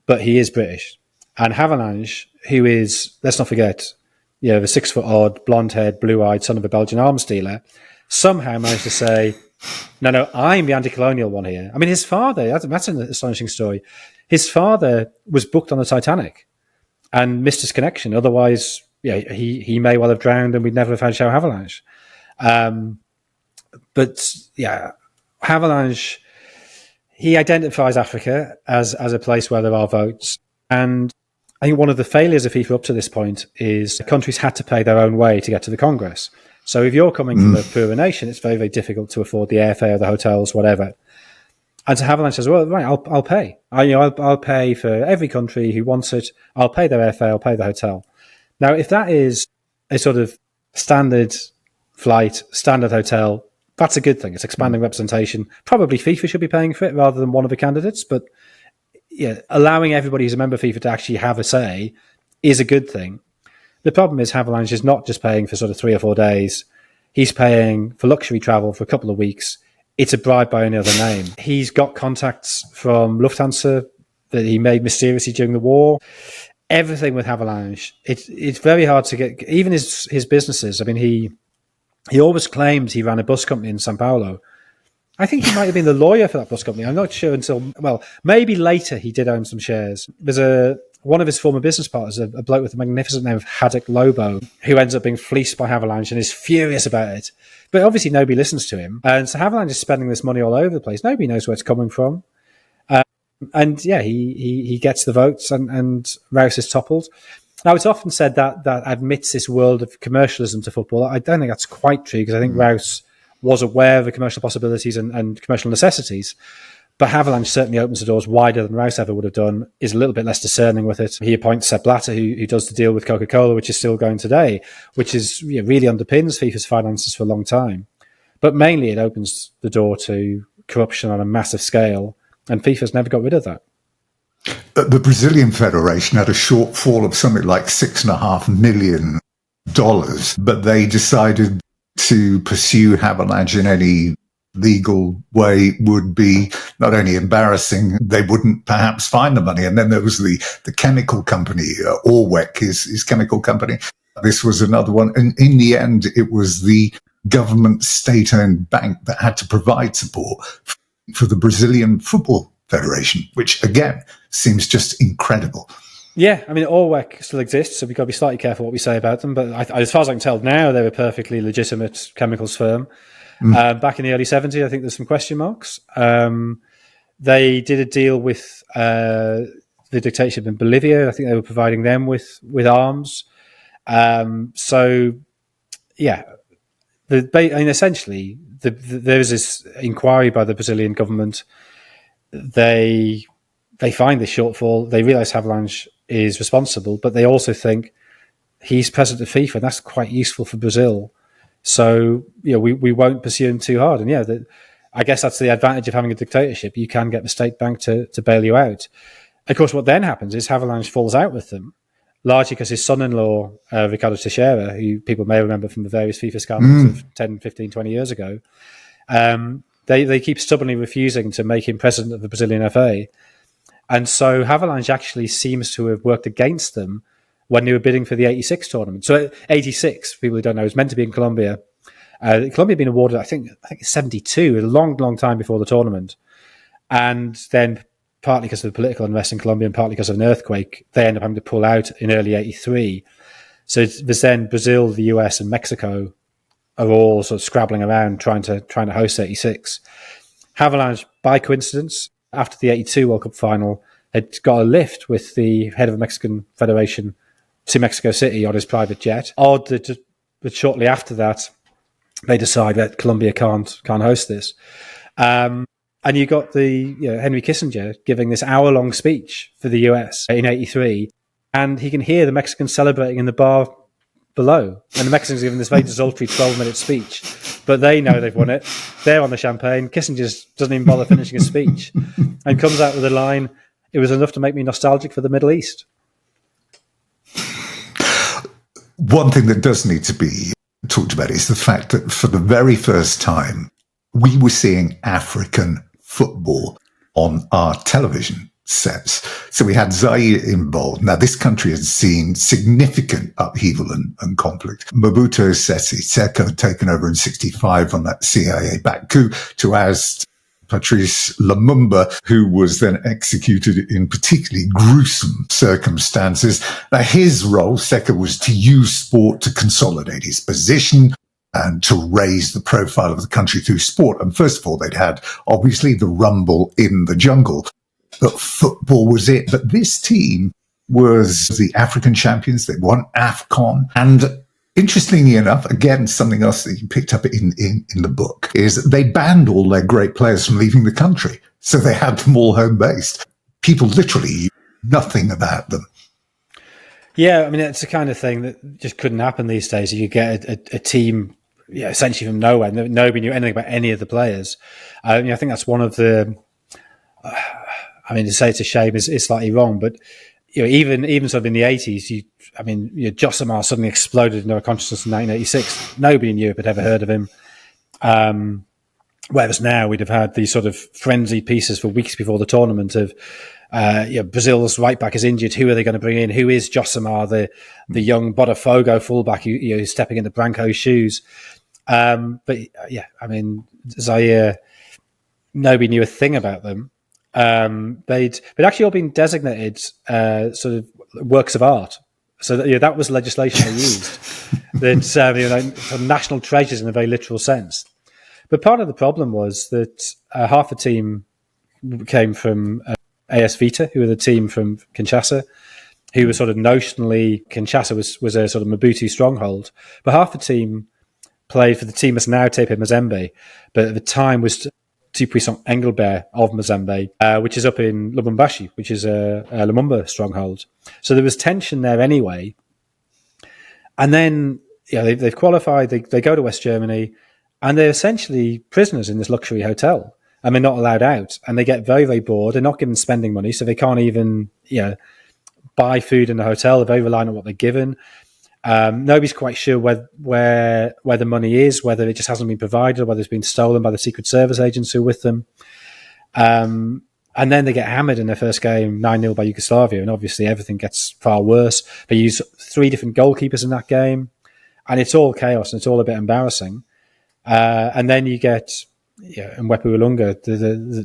S2: But he is British. And Havelange, who is, let's not forget, the 6-foot-odd, blonde-haired, blue-eyed son of a Belgian arms dealer, somehow managed to say, no, I'm the anti-colonial one here. I mean, his father, that's an astonishing story. His father was booked on the Titanic and missed his connection. Otherwise, he may well have drowned and we'd never have had João Havelange. Havelange, he identifies Africa as a place where there are votes. And I think one of the failures of FIFA up to this point is the countries had to pay their own way to get to the Congress. So if you're coming from a poorer nation, it's very, very difficult to afford the airfare, the hotels, whatever. And so Havelange says, well, right, I'll pay. I'll pay for every country who wants it. I'll pay their airfare. I'll pay the hotel. Now, if that is a sort of standard flight, standard hotel, that's a good thing. It's expanding representation. Probably FIFA should be paying for it rather than one of the candidates. But allowing everybody who's a member of FIFA to actually have a say is a good thing. The problem is Havelange is not just paying for sort of 3 or 4 days. He's paying for luxury travel for a couple of weeks. It's a bribe by any other name. He's got contacts from Lufthansa that he made mysteriously during the war. Everything with Havelange, it's very hard to get. Even his businesses. I mean, he always claimed he ran a bus company in Sao Paulo. I think he might have been the lawyer for that bus company. I'm not sure until, maybe later he did own some shares. There's a one of his former business partners, a bloke with the magnificent name of Haddock Lobo, who ends up being fleeced by Havelange and is furious about it. But obviously nobody listens to him. And so Havelange is spending this money all over the place. Nobody knows where it's coming from. And yeah, he gets the votes and Rouse is toppled. Now, it's often said that admits this world of commercialism to football. I don't think that's quite true, because I think Rouse was aware of the commercial possibilities and commercial necessities. But Havelange certainly opens the doors wider than Rouse ever would have done, is a little bit less discerning with it. He appoints Sepp Blatter, who does the deal with Coca-Cola, which is still going today, which is really underpins FIFA's finances for a long time. But mainly it opens the door to corruption on a massive scale, and FIFA's never got rid of that.
S1: The Brazilian Federation had a shortfall of something like $6.5 million, but they decided to pursue Havelange in any legal way would be not only embarrassing, they wouldn't perhaps find the money. And then there was the chemical company, Orwec, his chemical company. This was another one. And in the end, it was the government state-owned bank that had to provide support for the Brazilian Football Federation, which again seems just incredible.
S2: Yeah, I mean, Orwec still exists, so we've got to be slightly careful what we say about them. But as far as I can tell now, they're a perfectly legitimate chemicals firm. Back in the early 70s, I think there's some question marks. They did a deal with the dictatorship in Bolivia. I think they were providing them with arms. So, yeah, essentially, there was this inquiry by the Brazilian government. They find this shortfall. They realise Havelange is responsible, but they also think he's president of FIFA, and that's quite useful for Brazil. So, we won't pursue him too hard. And I guess that's the advantage of having a dictatorship. You can get the state bank to bail you out. Of course, what then happens is Havelange falls out with them, largely because his son-in-law, Ricardo Teixeira, who people may remember from the various FIFA scandals of 10, 15, 20 years ago, they keep stubbornly refusing to make him president of the Brazilian FA. And so Havelange actually seems to have worked against them when they were bidding for the 86 tournament. So 86, people who don't know, is meant to be in Colombia. Colombia had been awarded, I think 72, a long, long time before the tournament. And then partly because of the political unrest in Colombia and partly because of an earthquake, they ended up having to pull out in early 83. So there's then Brazil, the US and Mexico are all sort of scrabbling around trying to host 86. Havelange, by coincidence, after the 82 World Cup final, had got a lift with the head of the Mexican Federation to Mexico City on his private jet. Odd that shortly after that, they decide that Colombia can't host this. And you got the Henry Kissinger giving this hour-long speech for the US in 83, and he can hear the Mexicans celebrating in the bar below. And the Mexicans giving this very desultory 12-minute speech. But they know they've won it. They're on the champagne. Kissinger just doesn't even bother finishing his speech and comes out with a line, "It was enough to make me nostalgic for the Middle East."
S1: One thing that does need to be talked about is the fact that for the very first time, we were seeing African football on our television sets. So we had Zaire involved. Now, this country has seen significant upheaval and conflict. Mobutu Seko had taken over in 65 on that CIA-backed coup to oust Patrice Lumumba, who was then executed in particularly gruesome circumstances. Now, his role, Seko, was to use sport to consolidate his position and to raise the profile of the country through sport. And first of all, they'd had, obviously, the rumble in the jungle. But football was it. But this team was the African champions. They won AFCON. And interestingly enough, again, something else that you picked up in the book is they banned all their great players from leaving the country. So they had them all home-based. People literally knew nothing about them. Yeah,
S2: I mean, it's the kind of thing that just couldn't happen these days. You could get a team essentially from nowhere. Nobody knew anything about any of the players. I think that's one of the... to say it's a shame is slightly wrong, but even sort of in the 80s, Josimar suddenly exploded into our consciousness in 1986. Nobody in Europe had ever heard of him. Whereas now we'd have had these sort of frenzied pieces for weeks before the tournament of Brazil's right back is injured. Who are they going to bring in? Who is Josimar, the young Botafogo fullback who's stepping into Branco's shoes? Zaire, nobody knew a thing about them. They'd actually all been designated sort of works of art. So that was legislation they used. That sort of national treasures in a very literal sense. But part of the problem was that half the team came from AS Vita, who were the team from Kinshasa, who was sort of notionally, Kinshasa was a sort of Mobutu stronghold. But half the team played for the team that's now todayb Mazembe, but at the time was Tout-Puissant Engelbert of Mazembe, which is up in Lubumbashi, which is a Lumumba stronghold. So there was tension there anyway. And then they've qualified, they go to West Germany, and they're essentially prisoners in this luxury hotel. And they're not allowed out. And they get very, very bored. They're not given spending money, so they can't even buy food in the hotel. They're very reliant on what they're given. Nobody's quite sure where the money is, whether it just hasn't been provided, or whether it's been stolen by the Secret Service agents who are with them. And then they get hammered in their first game, 9-0 by Yugoslavia, and obviously everything gets far worse. They use 3 different goalkeepers in that game, and it's all chaos, and it's all a bit embarrassing. And then you get Mwepu Ilunga,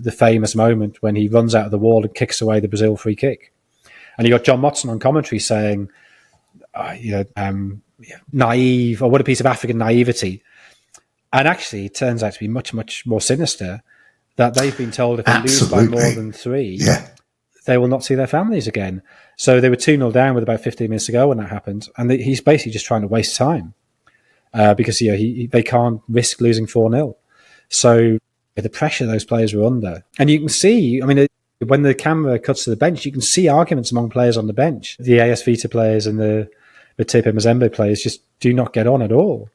S2: the famous moment when he runs out of the wall and kicks away the Brazil free kick. And you got John Motson on commentary saying, naive, or what a piece of African naivety. And actually, it turns out to be much, much more sinister, that they've been told if they lose by more than 3, they will not see their families again. So they were 2-0 down with about 15 minutes to go when that happened. And he's basically just trying to waste time because they can't risk losing 4-0. So the pressure those players were under. And you can see, when the camera cuts to the bench, you can see arguments among players on the bench. The AS Vita players and the todayb Mazembe players just do not get on at all.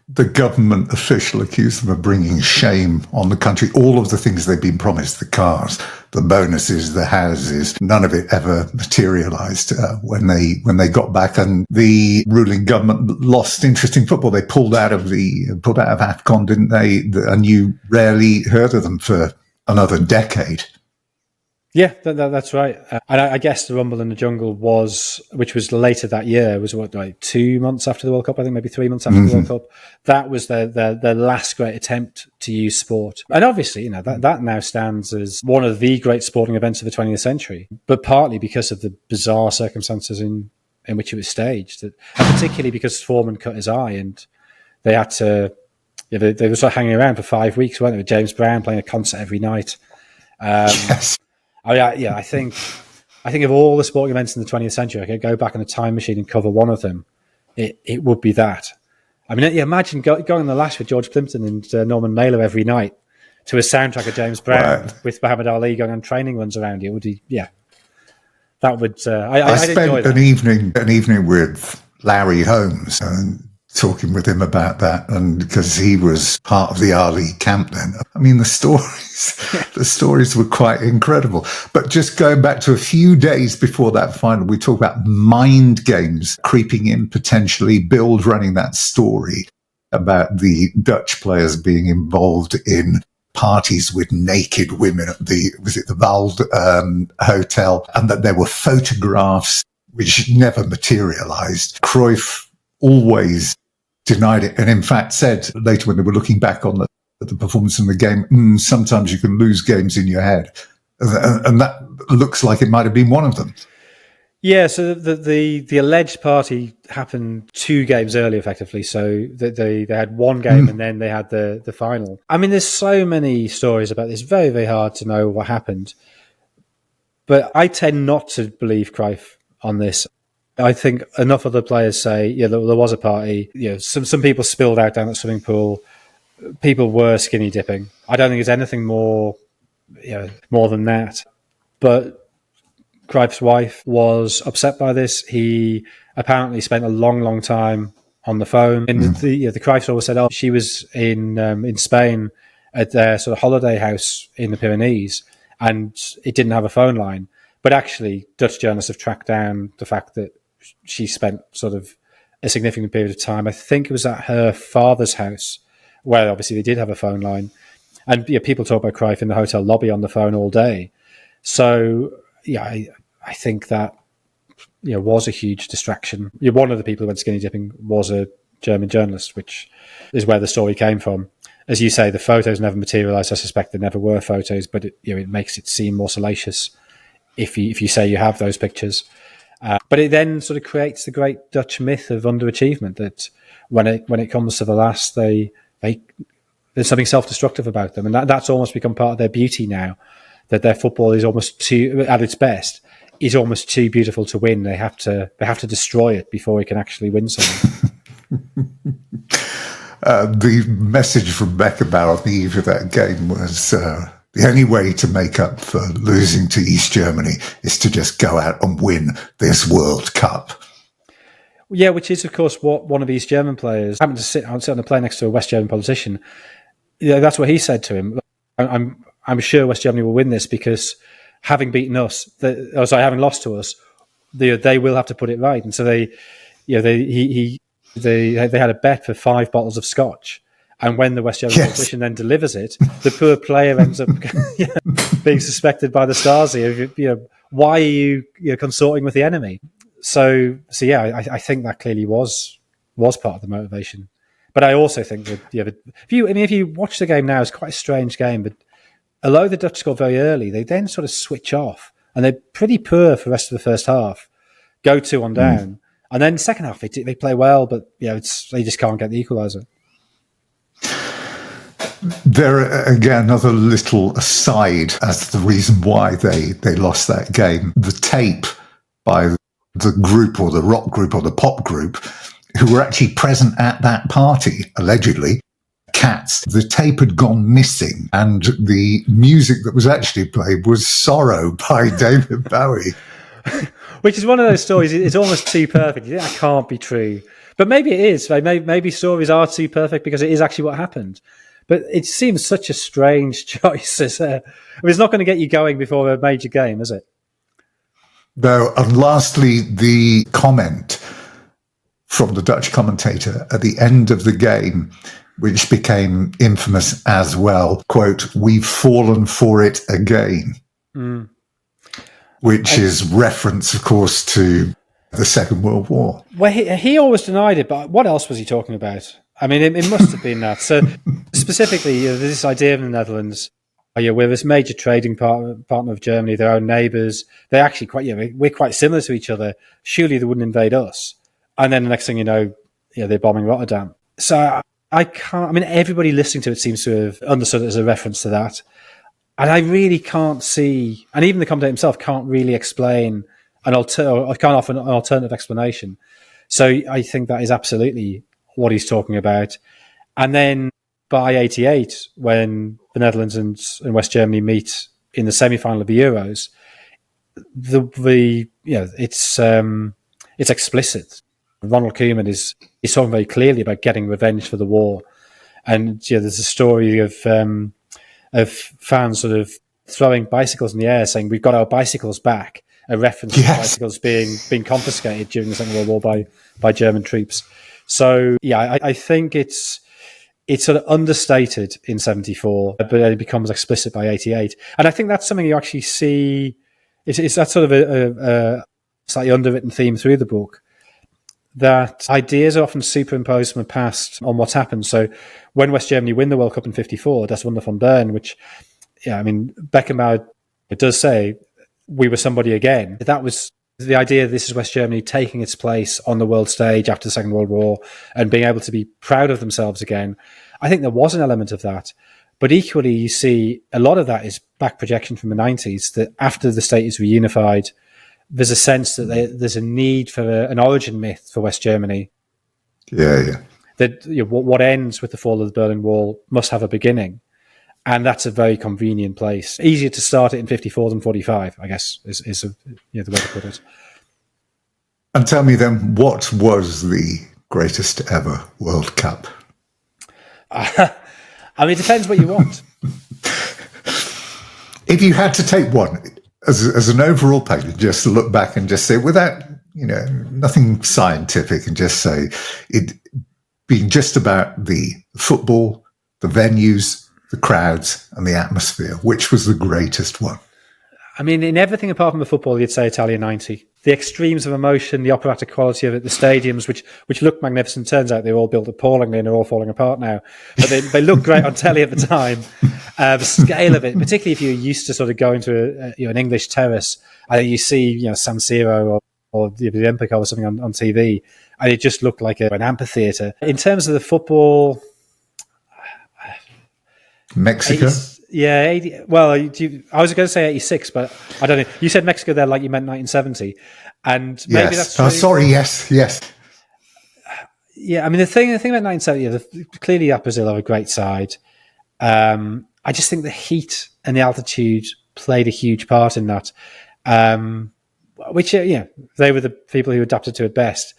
S1: The government official accused them of bringing shame on the country. All of the things they've been promised, the cars, the bonuses, the houses, none of it ever materialised when they got back. And the ruling government lost interest in football. They pulled out of AFCON, didn't they? And you rarely heard of them for another decade.
S2: Yeah, that's right. And I guess the Rumble in the Jungle which was later that year, was 2 months after the World Cup, I think maybe 3 months after the World Cup. That was their last great attempt to use sport. And obviously, that now stands as one of the great sporting events of the 20th century, but partly because of the bizarre circumstances in which it was staged, and particularly because Foreman cut his eye and they had to, they were sort of hanging around for 5 weeks, weren't they, with James Brown playing a concert every night.
S1: Yes.
S2: I think of all the sporting events in the 20th century, I could go back in a time machine and cover one of them. It would be that. Imagine going on the lash with George Plimpton and Norman Mailer every night to a soundtrack of James Brown with Muhammad Ali going on training runs around you. It would be, that would. I spent
S1: an evening with Larry Holmes and talking with him about that, and because he was part of the Ali camp then. The stories were quite incredible. But just going back to a few days before that final, we talk about mind games creeping in potentially. Bill running that story about the Dutch players being involved in parties with naked women at the Wald Hotel, and that there were photographs which never materialized. Cruyff always denied it, and in fact said later when they were looking back on the performance in the game, sometimes you can lose games in your head, and that looks like it might have been one of them.
S2: Yeah, so the alleged party happened 2 games early, effectively. So they had one game and then they had the final. There's so many stories about this. Very, very hard to know what happened. But I tend not to believe Cruyff on this. I think enough other players say, there was a party. Some people spilled out down the swimming pool. People were skinny dipping. I don't think there's anything more than that. But Cruyff's wife was upset by this. He apparently spent a long, long time on the phone. And the Cruyffs always said, she was in Spain at their sort of holiday house in the Pyrenees, and it didn't have a phone line. But actually, Dutch journalists have tracked down the fact that she spent sort of a significant period of time. I think it was at her father's house, where obviously they did have a phone line. And people talk about Cruyff in the hotel lobby on the phone all day. So, I think that was a huge distraction. One of the people who went skinny dipping was a German journalist, which is where the story came from. as you say, the photos never materialised. I suspect there never were photos, but it makes it seem more salacious if you say you have those pictures. But it then sort of creates the great Dutch myth of underachievement, that when it comes to the last, there's something self-destructive about them, and that's almost become part of their beauty now. That their football is almost too, at its best, is almost too beautiful to win. They have to destroy it before it can actually win something.
S1: The message from Beckenbauer on the eve of that game was the only way to make up for losing to East Germany is to just go out and win this World Cup.
S2: Yeah, which is, of course, what one of the East German players happened to sit on the plane next to a West German politician. Yeah, that's what he said to him. I'm sure West Germany will win this because having beaten us, having lost to us, they will have to put it right. And so they had a bet for 5 bottles of scotch. And when the West German politician then delivers it, the poor player ends up being suspected by the Stasi of, why are you consorting with the enemy? So yeah, I think that clearly was part of the motivation. But I also think that if you watch the game now, it's quite a strange game. But although the Dutch score very early, they then sort of switch off and they're pretty poor for the rest of the first half. Go 2-1 down, and then second half they play well, but they just can't get the equaliser.
S1: There, again, another little aside as to the reason why they lost that game. The tape by the group or the rock group or the pop group who were actually present at that party, allegedly, Cats, the tape had gone missing, and the music that was actually played was Sorrow by David Bowie.
S2: Which is one of those stories, it's almost too perfect. You think that can't be true. But maybe it is. Maybe stories are too perfect because it is actually what happened. But it seems such a strange choice. It's not going to get you going before a major game, is it?
S1: No, and lastly, the comment from the Dutch commentator at the end of the game, which became infamous as well, quote, "We've fallen for it again," which is reference, of course, to the Second World War.
S2: Well, he always denied it, but what else was he talking about? I mean, it must have been that. So specifically, this idea of the Netherlands, we're this major trading partner of Germany, their own neighbours. They're actually we're quite similar to each other. Surely they wouldn't invade us. And then the next thing you know, they're bombing Rotterdam. So I can't, everybody listening to it seems to have understood it as a reference to that. And I really can't see, and even the commentator himself can't really explain can't offer an alternative explanation. So I think that is absolutely what he's talking about. And then by 88, when the Netherlands and West Germany meet in the semi-final of the Euros, it's explicit. Ronald Koeman is talking very clearly about getting revenge for the war, and there's a story of fans sort of throwing bicycles in the air, saying, "We've got our bicycles back," a reference to bicycles being confiscated during the Second World War by German troops. So I think it's sort of understated in 74, but it becomes explicit by 88, and I think that's something you actually see. It's that sort of a slightly underwritten theme through the book, that ideas are often superimposed from the past on what's happened. So when West Germany win the World Cup in 54, Das Wunder von Bern, which, Beckenbauer does say, we were somebody again. That was the idea, this is West Germany taking its place on the world stage after the Second World War and being able to be proud of themselves again. I think there was an element of that. But equally, you see a lot of that is back projection from the 90s, that after the state is reunified, there's a sense that there's a need for an origin myth for West Germany.
S1: Yeah.
S2: That what ends with the fall of the Berlin Wall must have a beginning. And that's a very convenient place. Easier to start it in 54 than 45, I guess, is the way to put it.
S1: And tell me then, what was the greatest ever World Cup?
S2: It depends what you want.
S1: If you had to take one, as an overall package, just look back and just say, without, nothing scientific, and just say it being just about the football, the venues, the crowds and the atmosphere, which was the greatest one?
S2: In everything apart from the football, you'd say Italia 90. the extremes of emotion, the operatic quality of it, the stadiums, which look magnificent. Turns out they're all built appallingly and they're all falling apart now. But they look great on telly at the time. The scale of it, particularly if you're used to sort of going to an English terrace, I think you see San Siro or the Olympico or something on TV, and it just looked like an amphitheatre. In terms of the football,
S1: Mexico.
S2: 80, well, I was going to say 86, but I don't know. You said Mexico there like you meant 1970, and maybe that's true.
S1: Oh, sorry. Yes.
S2: Yeah, I mean the thing about 1970, clearly that Brazil are a great side. I just think the heat and the altitude played a huge part in that. Which they were the people who adapted to it best.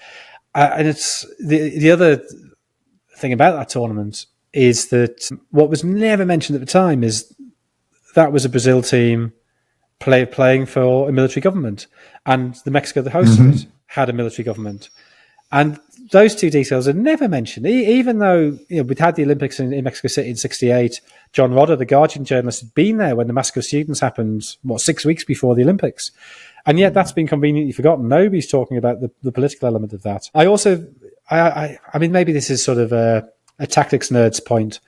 S2: And it's the other thing about that tournament is that what was never mentioned at the time is that was a Brazil team playing for a military government, and the Mexico, the host of it, had a military government. And those two details are never mentioned, even though we'd had the Olympics in Mexico City in '68. John Rodder, the Guardian journalist, had been there when the massacre of students happened, 6 weeks before the Olympics. And yet that's been conveniently forgotten. Nobody's talking about the political element of that. I mean, maybe this is sort of a tactics nerd's point,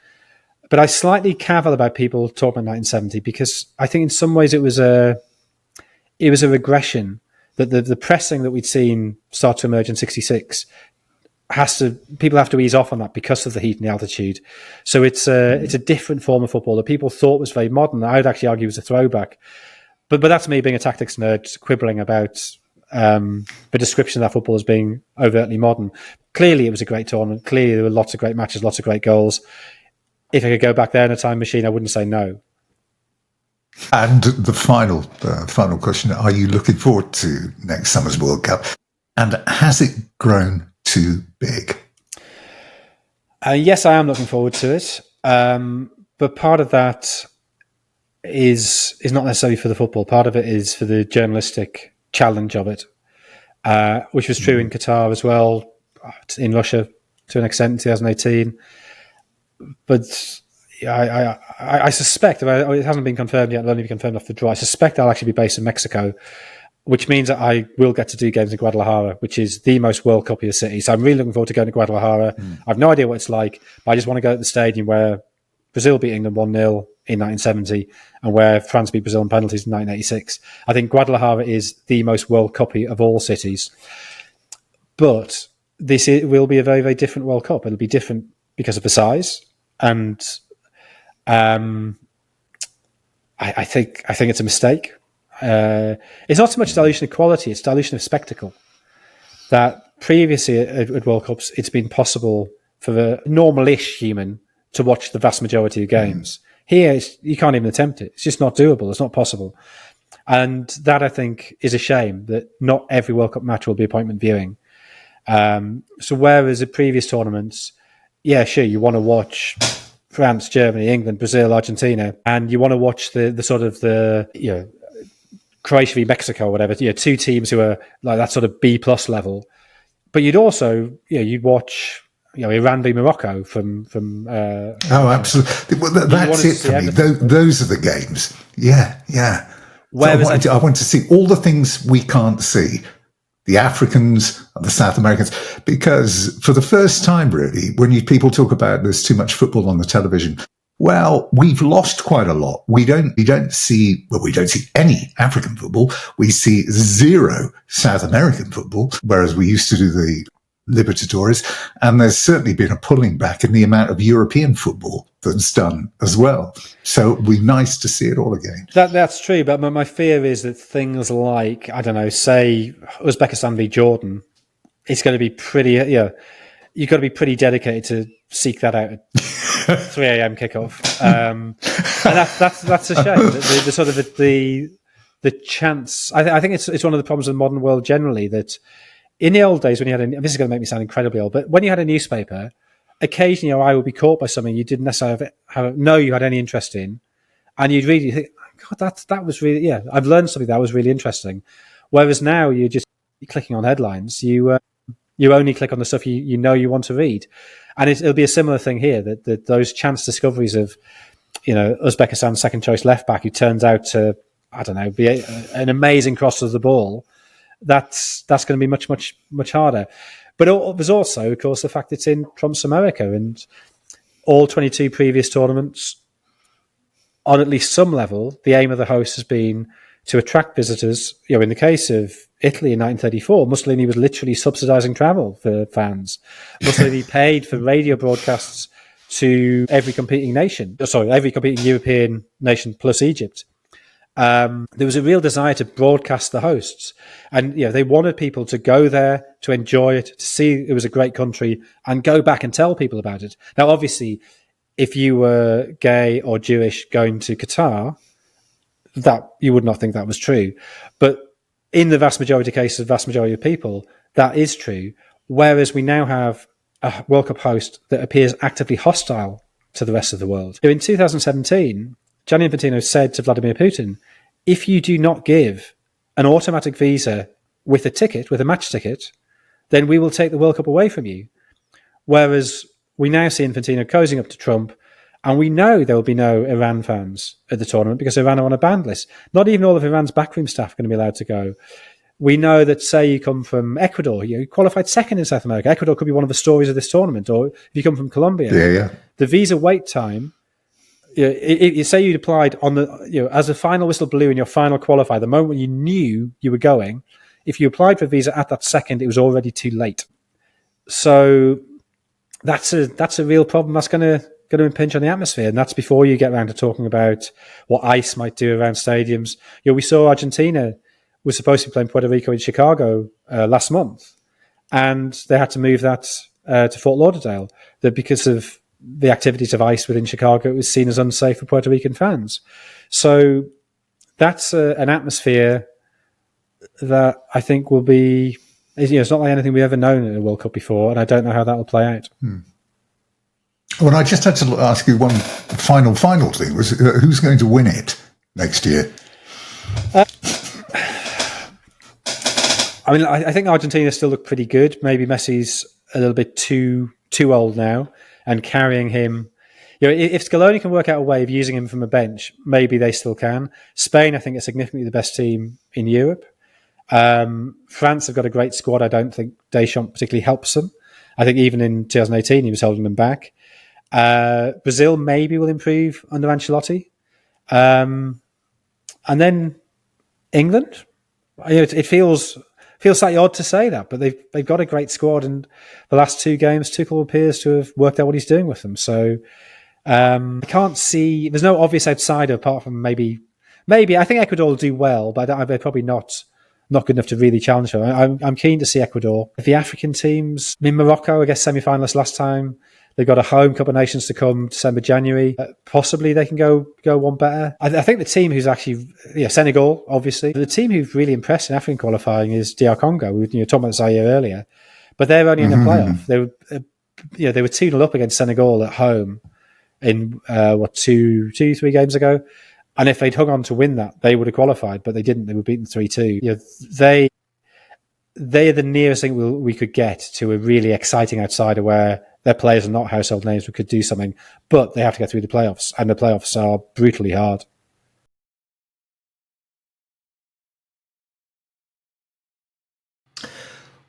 S2: but I slightly cavil about people talking about 1970 because I think in some ways it was a regression. That the pressing that we'd seen start to emerge in '66 people have to ease off on that because of the heat and the altitude. So it's a different form of football that people thought was very modern. I would actually argue was a throwback. But that's me being a tactics nerd, quibbling about the description of that football as being overtly modern. Clearly, it was a great tournament. Clearly, there were lots of great matches, lots of great goals. If I could go back there in a time machine, I wouldn't say no.
S1: And the final question, are you looking forward to next summer's World Cup? And has it grown too big?
S2: Yes, I am looking forward to it. But part of that is not necessarily for the football. Part of it is for the journalistic challenge of it, which was true in Qatar as well, in Russia to an extent in 2018. But I suspect, it hasn't been confirmed yet, it'll only be confirmed after the draw, I suspect I'll actually be based in Mexico, which means that I will get to do games in Guadalajara, which is the most World Cup-y city. So I'm really looking forward to going to Guadalajara. I have no idea what it's like, but I just want to go to the stadium where Brazil beat England 1-0 in 1970 and where France beat Brazil in penalties in 1986. I think Guadalajara is the most World Cup-y of all cities. But will be a very, very different World Cup. It'll be different because of the size. And I think it's a mistake. It's not so much dilution of quality, it's dilution of spectacle. That previously at World Cups, it's been possible for the normal-ish human to watch the vast majority of games. Here, you can't even attempt it. It's just not doable. It's not possible. And that, I think, is a shame that not every World Cup match will be appointment viewing. So whereas at previous tournaments, yeah, sure, you want to watch France, Germany, England, Brazil, Argentina, and you want to watch the sort of Croatia v Mexico or whatever, two teams who are like that sort of B+ level. But you'd also, you'd watch, Iran v Morocco from.
S1: Oh, absolutely. Well, that's it for me. Those are the games. Yeah. So I want to see all the things we can't see. The Africans and the South Americans, because for the first time, really, when people talk about there's too much football on the television, well, we've lost quite a lot. We don't see any African football. We see zero South American football, whereas we used to do the Libertadores. And there's certainly been a pulling back in the amount of European football that's done as well. So it'd be nice to see it all again.
S2: That's true, but my fear is that things like, I don't know, say Uzbekistan v Jordan, it's going to be pretty, you've got to be pretty dedicated to seek that out at 3 a.m. kickoff. And that's a shame. The sort of the chance, I think it's one of the problems of the modern world generally, that in the old days when you had this is going to make me sound incredibly old, but when you had a newspaper, occasionally your eye would be caught by something you didn't necessarily know you had any interest in, and you'd read it, you think, God, that was really, I've learned something that was really interesting. Whereas now you're clicking on headlines, you only click on the stuff you know you want to read, and it'll be a similar thing here, that those chance discoveries of Uzbekistan's second choice left back who turns out to, I don't know, be an amazing crosser of the ball. that's going to be much harder. But there's also, of course, the fact it's in Trump's America, and all 22 previous tournaments, on at least some level, the aim of the host has been to attract visitors. In the case of Italy in 1934, Mussolini was literally subsidizing travel for fans. Mussolini paid for radio broadcasts to every competing European nation plus Egypt. There was a real desire to broadcast the hosts, and they wanted people to go there, to enjoy it, to see it was a great country, and go back and tell people about it. Now, obviously, if you were gay or Jewish going to Qatar, that you would not think that was true. But in the vast majority of cases, vast majority of people, that is true. Whereas we now have a World Cup host that appears actively hostile to the rest of the world. In 2017, Gianni Infantino said to Vladimir Putin, if you do not give an automatic visa with a match ticket, then we will take the World Cup away from you. Whereas we now see Infantino cozying up to Trump, and we know there will be no Iran fans at the tournament because Iran are on a banned list. Not even all of Iran's backroom staff are going to be allowed to go. We know that, say, you come from Ecuador, you qualified second in South America. Ecuador could be one of the stories of this tournament. Or if you come from Colombia, the visa wait time, you say you'd applied on the, as a final whistle blew in your final qualifier, the moment you knew you were going, if you applied for a visa at that second, it was already too late. So that's a real problem. That's going to impinge on the atmosphere, and that's before you get around to talking about what ICE might do around stadiums. We saw Argentina was supposed to be playing Puerto Rico in Chicago last month, and they had to move that to Fort Lauderdale. That because of the activities of ICE within Chicago, it was seen as unsafe for Puerto Rican fans. So that's an atmosphere that I think will be. It's not like anything we've ever known at a World Cup before, and I don't know how that will play out.
S1: Well, I just had to ask you one final thing. Was who's going to win it next year?
S2: I think Argentina still look pretty good. Maybe Messi's a little bit too old now, and carrying him. If Scaloni can work out a way of using him from a bench, maybe they still can. Spain, I think, is significantly the best team in Europe. France have got a great squad. I don't think Deschamps particularly helps them. I think even in 2018 he was holding them back. Brazil maybe will improve under Ancelotti, and then England. It feels slightly odd to say that, but they've got a great squad, and the last two games, Tuchel appears to have worked out what he's doing with them. So I can't see. There's no obvious outsider apart from maybe. I think Ecuador will do well, but they're probably not good enough to really challenge her. I'm keen to see Ecuador. The African teams, Morocco, I guess semi-finalists last time. They've got a home Cup of Nations to come December, January. Possibly they can go one better. I think the team who's actually, Senegal, obviously. The team who've really impressed in African qualifying is DR Congo. We were talking about Zaire earlier, but they're only in the playoff. They were 2-0 up against Senegal at home in 3 games ago. And if they'd hung on to win that, they would have qualified, but they didn't. They were beaten 3-2. They are the nearest thing we could get to a really exciting outsider where their players are not household names. We could do something, but they have to get through the playoffs, and the playoffs are brutally hard.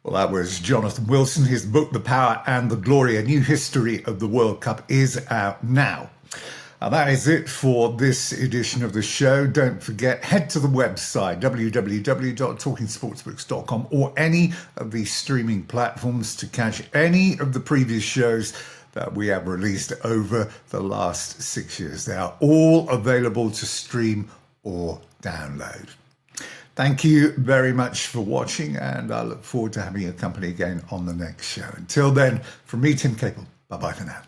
S1: Well, that was Jonathan Wilson. His book, The Power and the Glory, A New History of the World Cup, is out now. And that is it for this edition of the show. Don't forget, head to the website, www.talkingsportsbooks.com, or any of the streaming platforms to catch any of the previous shows that we have released over the last 6 years. They are all available to stream or download. Thank you very much for watching, and I look forward to having your company again on the next show. Until then, from me, Tim Capel, bye-bye for now.